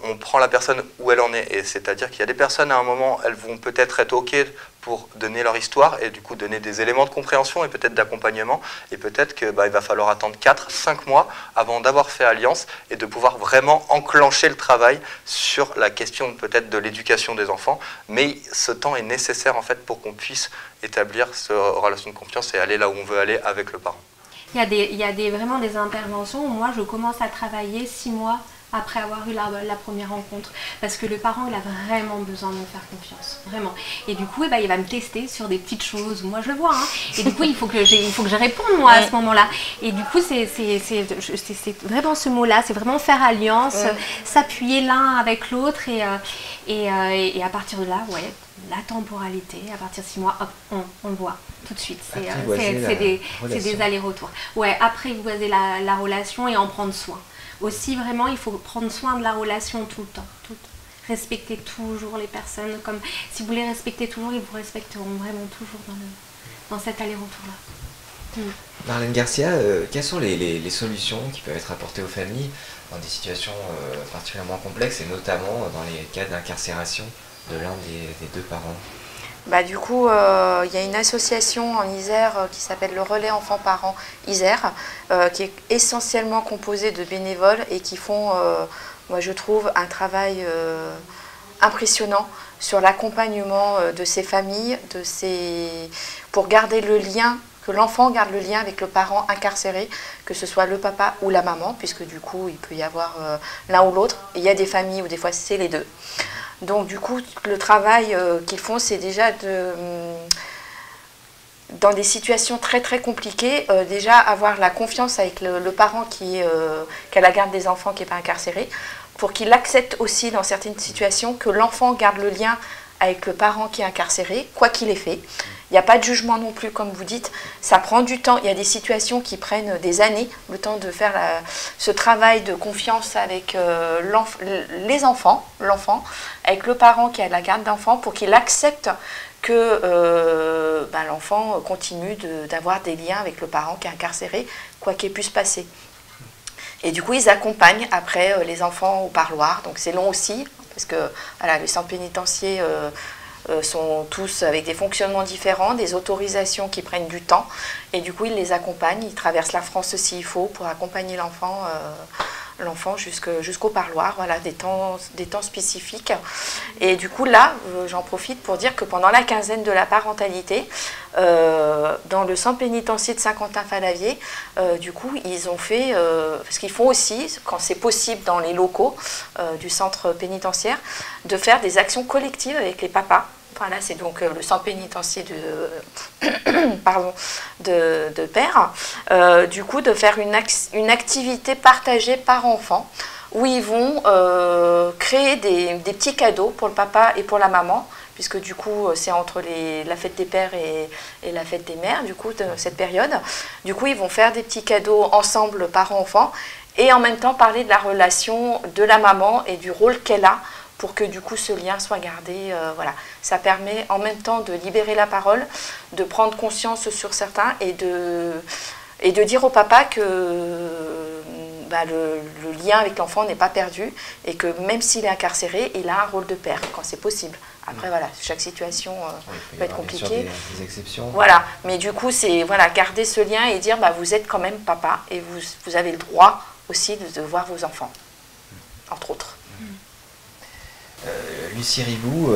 Speaker 7: on prend la personne où elle en est. Et c'est-à-dire qu'il y a des personnes, à un moment, elles vont peut-être être OK pour donner leur histoire et du coup donner des éléments de compréhension et peut-être d'accompagnement. Et peut-être qu'il va falloir attendre 4-5 mois avant d'avoir fait alliance et de pouvoir vraiment enclencher le travail sur la question peut-être de l'éducation des enfants. Mais ce temps est nécessaire en fait pour qu'on puisse établir cette relation de confiance et aller là où on veut aller avec le parent.
Speaker 8: Il y a vraiment des interventions où moi je commence à travailler 6 mois après avoir eu la première rencontre, parce que le parent il a vraiment besoin de me faire confiance, vraiment. Et du coup il va me tester sur des petites choses où moi je le vois, et du coup il faut que je réponde moi à ce moment-là. Et du coup c'est vraiment ce mot-là, c'est vraiment faire alliance, s'appuyer l'un avec l'autre et à partir de là, la temporalité, à partir de 6 mois, hop, on le voit tout de suite. C'est des allers-retours. Apprivoiser la relation et en prendre soin. Aussi, vraiment, il faut prendre soin de la relation tout le temps. Respecter toujours les personnes. Comme si vous les respectez toujours, ils vous respecteront vraiment toujours dans cet aller-retour-là.
Speaker 3: Marlène Garcia, quelles sont les solutions qui peuvent être apportées aux familles dans des situations particulièrement complexes et notamment dans les cas d'incarcération de l'un des deux parents?
Speaker 5: Du coup, il y a une association en Isère qui s'appelle le Relais Enfants-Parents Isère, qui est essentiellement composée de bénévoles et qui font, moi je trouve, un travail impressionnant sur l'accompagnement de ces familles, pour garder le lien, que l'enfant garde le lien avec le parent incarcéré, que ce soit le papa ou la maman, puisque du coup il peut y avoir l'un ou l'autre. Et il y a des familles où des fois c'est les deux. Donc du coup, le travail qu'ils font, c'est déjà dans des situations très très compliquées, déjà avoir la confiance avec le parent qui a la garde des enfants qui n'est pas incarcéré, pour qu'il accepte aussi dans certaines situations que l'enfant garde le lien avec le parent qui est incarcéré, quoi qu'il ait fait. Il n'y a pas de jugement non plus, comme vous dites. Ça prend du temps. Il y a des situations qui prennent des années, le temps de faire ce travail de confiance avec l'enfant, avec le parent qui a la garde d'enfant, pour qu'il accepte que l'enfant continue d'avoir des liens avec le parent qui est incarcéré, quoi qu'il puisse passer. Et du coup, ils accompagnent après les enfants au parloir. Donc c'est long aussi, parce que voilà, les centres pénitentiaires sont tous avec des fonctionnements différents, des autorisations qui prennent du temps. Et du coup, ils les accompagnent. Ils traversent la France s'il faut pour accompagner l'enfant jusqu'au parloir, voilà, des temps spécifiques. Et du coup, là, j'en profite pour dire que pendant la quinzaine de la parentalité, dans le centre pénitentiaire de Saint-Quentin-Fallavier, du coup, ils ont fait, parce qu'ils font aussi, quand c'est possible dans les locaux du centre pénitentiaire, de faire des actions collectives avec les papas. Voilà, c'est donc le centre pénitentiaire de Père, du coup de faire une activité partagée par enfant, où ils vont créer des petits cadeaux pour le papa et pour la maman, puisque du coup c'est entre la fête des pères et la fête des mères, du coup de cette période. Du coup ils vont faire des petits cadeaux ensemble parents-enfants, et en même temps parler de la relation de la maman et du rôle qu'elle a, pour que du coup ce lien soit gardé. Voilà. Ça permet en même temps de libérer la parole, de prendre conscience sur certains et de dire au papa que le lien avec l'enfant n'est pas perdu, et que même s'il est incarcéré, il a un rôle de père quand c'est possible. Après voilà, chaque situation peut être compliquée.
Speaker 3: Des exceptions.
Speaker 5: Voilà, mais du coup c'est garder ce lien et dire vous êtes quand même papa, et vous avez le droit aussi de voir vos enfants, entre autres.
Speaker 3: Lucie Ribou,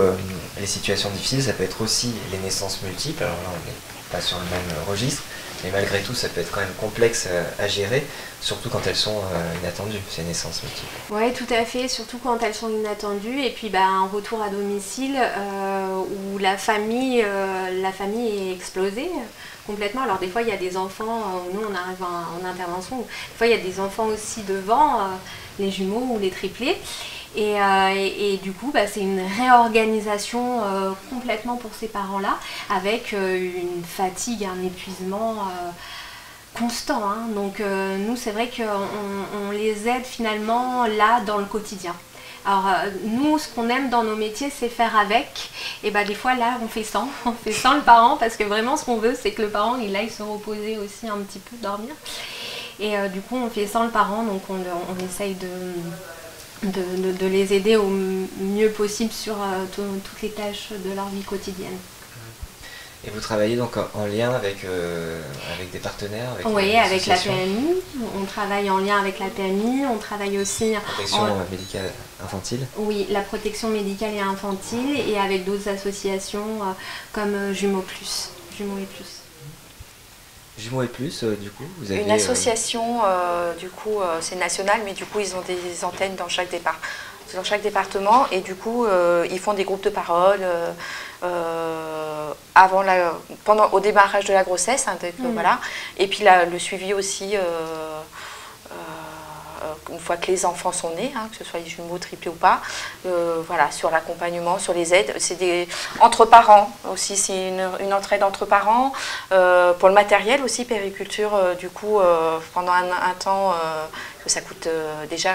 Speaker 3: les situations difficiles, ça peut être aussi les naissances multiples. Alors là, on n'est pas sur le même registre, mais malgré tout, ça peut être quand même complexe à gérer, surtout quand elles sont inattendues, ces naissances multiples.
Speaker 8: Oui, tout à fait, surtout quand elles sont inattendues. Et puis un retour à domicile où la famille est explosée complètement. Alors des fois, il y a des enfants, nous on arrive en intervention, des fois il y a des enfants aussi devant, les jumeaux ou les triplés. Et du coup, c'est une réorganisation complètement pour ces parents-là, avec une fatigue, un épuisement constant. Hein. Donc nous, c'est vrai qu'on les aide finalement là dans le quotidien. Alors nous, ce qu'on aime dans nos métiers, c'est faire avec. Et des fois là, on fait sans le parent, parce que vraiment ce qu'on veut, c'est que le parent il aille se reposer aussi un petit peu, dormir. Et du coup, on fait sans le parent, donc on essaye de les aider au mieux possible sur toutes les tâches de leur vie quotidienne.
Speaker 3: Et vous travaillez donc en lien avec des partenaires,
Speaker 8: oui, avec la PMI. On travaille en lien avec la PMI. On travaille aussi
Speaker 3: protection médicale infantile.
Speaker 8: Oui, la protection médicale et infantile, et avec d'autres associations comme Jumeaux Plus, Jumeaux et Plus.
Speaker 3: Jumeaux et Plus, du coup, vous avez...
Speaker 5: Une association, du coup, c'est national, mais du coup, ils ont des antennes dans chaque département, et du coup, ils font des groupes de parole au démarrage de la grossesse, hein, voilà, et puis le suivi aussi une fois que les enfants sont nés, hein, que ce soit les jumeaux, triplés ou pas, voilà, sur l'accompagnement, sur les aides. C'est entre parents aussi, c'est une entraide entre parents. Pour le matériel aussi, périculture, du coup, pendant un temps, ça coûte déjà...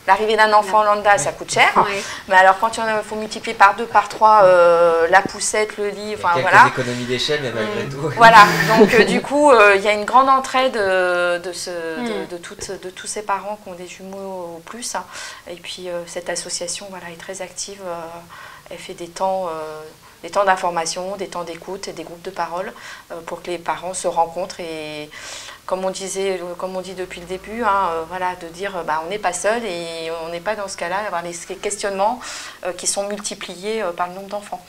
Speaker 5: L'arrivée d'un enfant lambda, ça coûte cher. Oui. Mais alors, quand il faut multiplier par 2, par 3, la poussette, le lit, enfin voilà.
Speaker 3: Quelques économies d'échelle, mais malgré tout.
Speaker 5: Voilà. Donc, du coup, il y a une grande entraide de tous ces parents qui ont des jumeaux au plus. Hein. Et puis, cette association, voilà, est très active. Elle fait des temps d'information, des temps d'écoute et des groupes de parole pour que les parents se rencontrent et... Comme on dit depuis le début, hein, voilà, de dire on n'est pas seul et on n'est pas dans ce cas-là, avoir des questionnements qui sont multipliés par le nombre d'enfants.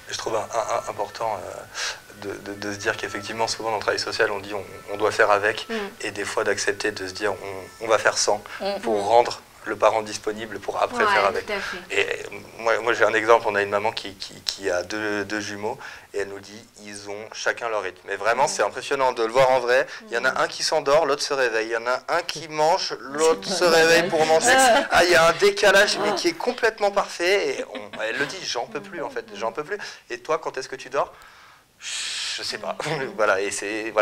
Speaker 7: Je trouve important de se dire qu'effectivement, souvent dans le travail social, on dit on doit faire avec, et des fois d'accepter de se dire on va faire sans, pour rendre le parent disponible pour après faire avec. Et moi j'ai un exemple, on a une maman qui a deux jumeaux et elle nous dit ils ont chacun leur rythme. Mais vraiment c'est impressionnant de le voir en vrai. Il y en a un qui s'endort, l'autre se réveille. Il y en a un qui mange, l'autre se réveille pour manger. Ah, il y a un décalage mais qui est complètement parfait. Et elle le dit, j'en peux plus en fait, j'en peux plus. Et toi, quand est-ce que tu dors ? Je sais pas. Voilà, et c'est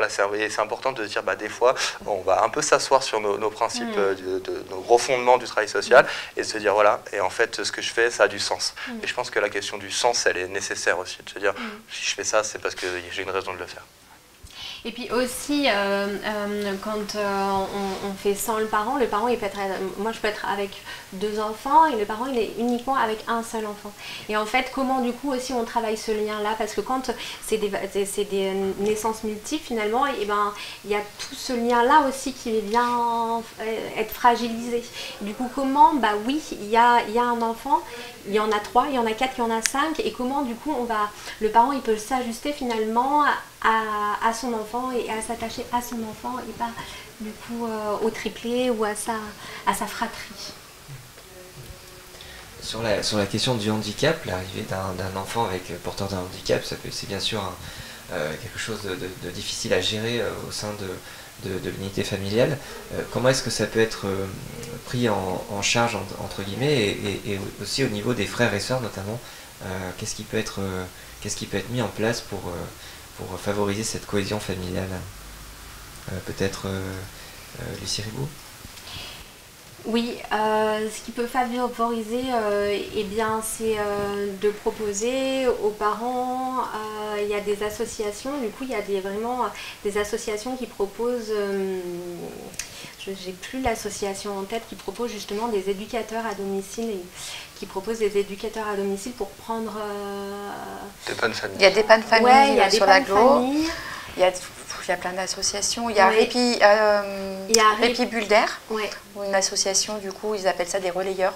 Speaker 7: important de se dire des fois on va un peu s'asseoir sur nos principes, nos gros fondements du travail social et de se dire voilà, et en fait ce que je fais ça a du sens. Et je pense que la question du sens elle est nécessaire aussi, de se dire si je fais ça c'est parce que j'ai une raison de le faire.
Speaker 8: Et puis aussi, quand on fait sans le parent il peut être, moi je peux être avec 2 enfants et le parent il est uniquement avec un seul enfant. Et en fait, comment du coup aussi on travaille ce lien-là, parce que quand c'est des naissances multiples finalement, et ben il y a tout ce lien-là aussi qui vient être fragilisé. Du coup, comment, oui, il y a un enfant, il y en a 3, il y en a 4, il y en a 5, et comment du coup le parent il peut s'ajuster finalement à son enfant et à s'attacher à son enfant et pas du coup au triplé ou à sa fratrie.
Speaker 3: Sur la question du handicap, l'arrivée d'un enfant porteur d'un handicap, c'est bien sûr quelque chose de difficile à gérer au sein de l'unité familiale. Comment est-ce que ça peut être pris en charge entre guillemets et aussi au niveau des frères et sœurs notamment, qu'est-ce qui peut être mis en place pour favoriser cette cohésion familiale? Peut-être Lucie Riboud?
Speaker 8: Oui, ce qui peut favoriser, c'est de proposer aux parents, il y a des associations, du coup il y a vraiment des associations qui proposent, j'ai plus l'association en tête, qui propose justement des éducateurs à domicile et qui propose des éducateurs à domicile pour prendre...
Speaker 7: Des pannes familles.
Speaker 5: Il y a des pannes familles
Speaker 8: il y a des
Speaker 5: sur
Speaker 8: pannes
Speaker 5: l'agglo.
Speaker 8: familles.
Speaker 5: Il y a plein d'associations. Il y a Répit Bulder, une association, du coup, ils appellent ça des relayeurs.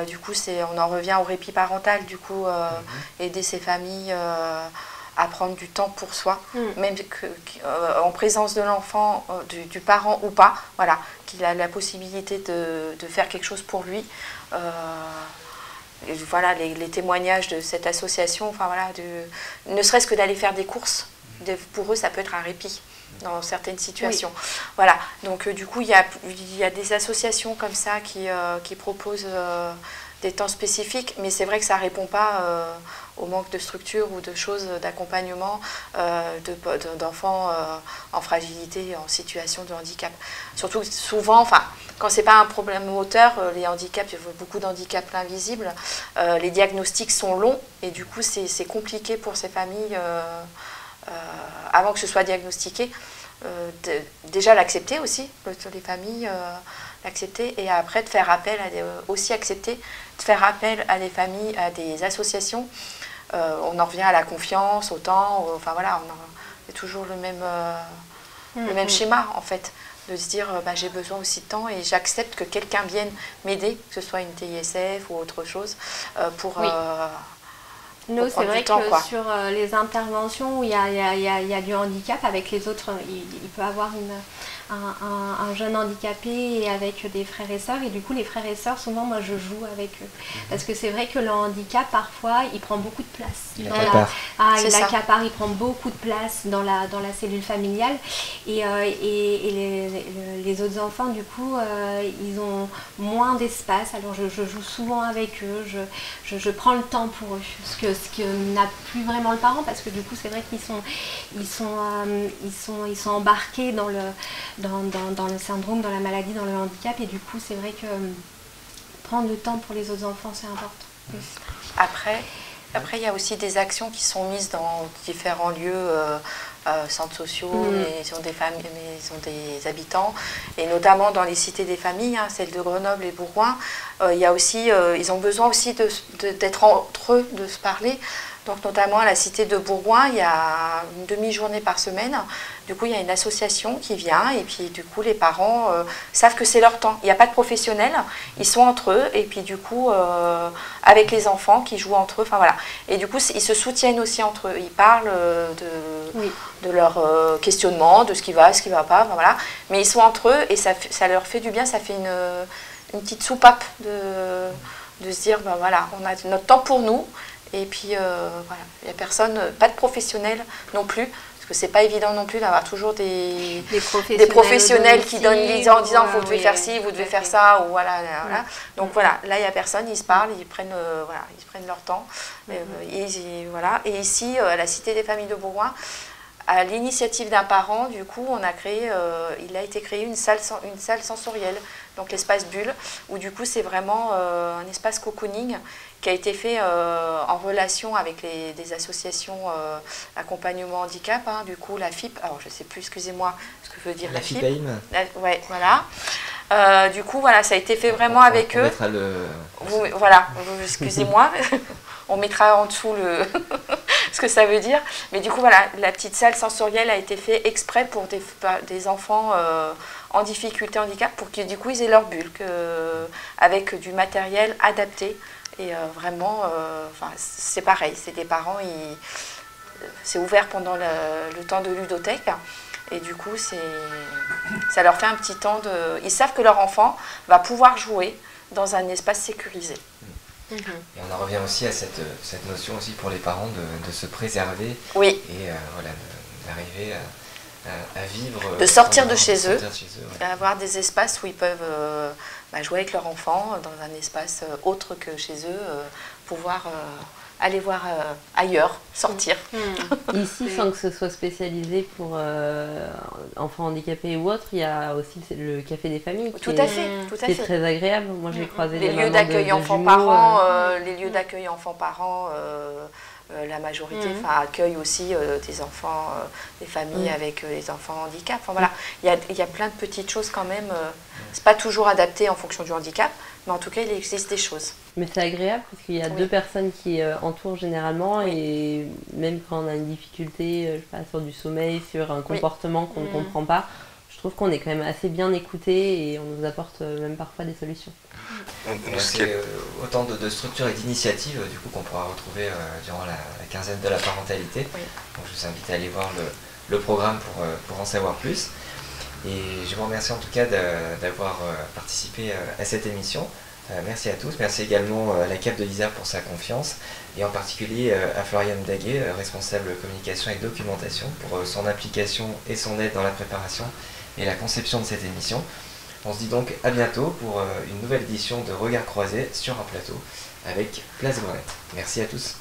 Speaker 5: Du coup, on en revient au répit parental, du coup, aider ces familles à prendre du temps pour soi, même en présence de l'enfant, du parent ou pas, voilà, qu'il a la possibilité de faire quelque chose pour lui. Et voilà, les témoignages de cette association, enfin voilà, ne serait-ce que d'aller faire des courses, pour eux ça peut être un répit dans certaines situations. Oui. Voilà, donc du coup il y a des associations comme ça qui proposent des temps spécifiques, mais c'est vrai que ça ne répond pas au manque de structure ou de choses d'accompagnement d'enfants en fragilité, en situation de handicap. Surtout souvent, quand ce n'est pas un problème moteur, les handicaps, il y a beaucoup d'handicaps invisibles, les diagnostics sont longs et du coup c'est compliqué pour ces familles, avant que ce soit diagnostiqué, déjà l'accepter aussi, les familles l'accepter, et après de faire appel de faire appel à des familles, à des associations. On en revient à la confiance, au temps, enfin voilà, c'est toujours le même schéma en fait, de se dire j'ai besoin aussi de temps et j'accepte que quelqu'un vienne m'aider, que ce soit une TISF ou autre chose, pour... Oui.
Speaker 8: Nous, c'est vrai que sur les interventions où il y a du handicap, avec les autres, il peut avoir un jeune handicapé et avec des frères et sœurs, et du coup les frères et sœurs, souvent moi je joue avec eux, parce que c'est vrai que le handicap parfois il prend beaucoup de place, il accapare, il prend beaucoup de place dans la cellule familiale, et les autres enfants du coup ils ont moins d'espace, alors je joue souvent avec eux, je prends le temps pour eux, ce que n'a plus vraiment le parent, parce que du coup c'est vrai qu'ils sont embarqués dans le syndrome, dans la maladie, dans le handicap, et du coup c'est vrai que prendre le temps pour les autres enfants c'est important.
Speaker 5: Après il y a aussi des actions qui sont mises dans différents lieux, centres sociaux, maisons des familles, maisons des habitants, et notamment dans les cités des familles, celles de Grenoble et Bourgoin. Il y a aussi, ils ont besoin aussi d'être entre eux, de se parler. Donc notamment à la cité de Bourgoin, il y a une demi-journée par semaine. Du coup, il y a une association qui vient, et puis du coup, les parents savent que c'est leur temps. Il n'y a pas de professionnels, ils sont entre eux, et puis du coup, avec les enfants qui jouent entre eux, enfin voilà. Et du coup, ils se soutiennent aussi entre eux. Ils parlent de leur questionnement, de ce qui va pas, enfin, voilà. Mais ils sont entre eux, et ça leur fait du bien, ça fait une petite soupape de se dire, ben voilà, on a notre temps pour nous, et puis voilà, il n'y a personne, pas de professionnels non plus, parce que c'est pas évident non plus d'avoir toujours des professionnels qui donnent en disant vous devez faire ci, vous devez faire ça, ou voilà. Donc voilà, là il n'y a personne, ils se parlent, ils prennent leur temps. Voilà. Et ici, à la Cité des Familles de Bourgoin, à l'initiative d'un parent, du coup, il a été créé une salle sensorielle, donc l'espace bulle, où du coup c'est vraiment un espace cocooning qui a été fait en relation avec des associations accompagnement handicap, hein, du coup la FIP, alors je ne sais plus, excusez-moi, ce que veut dire la FIP. Ouais, voilà. Du coup, voilà, ça a été fait vraiment avec eux. Voilà, excusez-moi, on mettra en dessous ce que ça veut dire. Mais du coup, voilà, la petite salle sensorielle a été faite exprès pour des enfants en difficulté handicap, pour que du coup ils aient leur bulle, avec du matériel adapté. Et vraiment, c'est pareil, c'est des parents, c'est ouvert pendant le temps de ludothèque. Et du coup, ça leur fait un petit temps de... Ils savent que leur enfant va pouvoir jouer dans un espace sécurisé.
Speaker 3: Et on en revient aussi à cette notion aussi pour les parents de se préserver.
Speaker 5: Oui.
Speaker 3: Et voilà, d'arriver à vivre...
Speaker 5: De sortir de chez eux,
Speaker 3: ouais.
Speaker 5: Avoir des espaces où ils peuvent jouer avec leur enfant, dans un espace autre que chez eux, pouvoir... aller voir ailleurs, sortir.
Speaker 4: Ici, sans que ce soit spécialisé pour enfants handicapés ou autres, il y a aussi le café des familles qui est très agréable. Moi, j'ai croisé
Speaker 5: les lieux d'accueil enfants-parents, les lieux d'accueil enfants-parents, la majorité accueillent aussi des enfants, des familles avec des enfants handicap. Enfin, voilà, il y a plein de petites choses quand même. C'est pas toujours adapté en fonction du handicap, mais en tout cas, il existe des choses.
Speaker 4: Mais c'est agréable parce qu'il y a deux personnes qui entourent généralement, et même quand on a une difficulté, je sais pas, sur du sommeil, sur un comportement qu'on ne comprend pas, je trouve qu'on est quand même assez bien écouté et on nous apporte même parfois des solutions.
Speaker 3: C'est autant de structures et d'initiatives du coup qu'on pourra retrouver durant la quinzaine de la parentalité. Donc je vous invite à aller voir le programme pour en savoir plus. Et je vous remercie en tout cas d'avoir participé à cette émission. Merci à tous, merci également à la CAF de l'Isère pour sa confiance, et en particulier à Floriane Daguet, responsable communication et documentation, pour son implication et son aide dans la préparation et la conception de cette émission. On se dit donc à bientôt pour une nouvelle édition de Regards croisés sur un plateau avec Place Grenette. Merci à tous.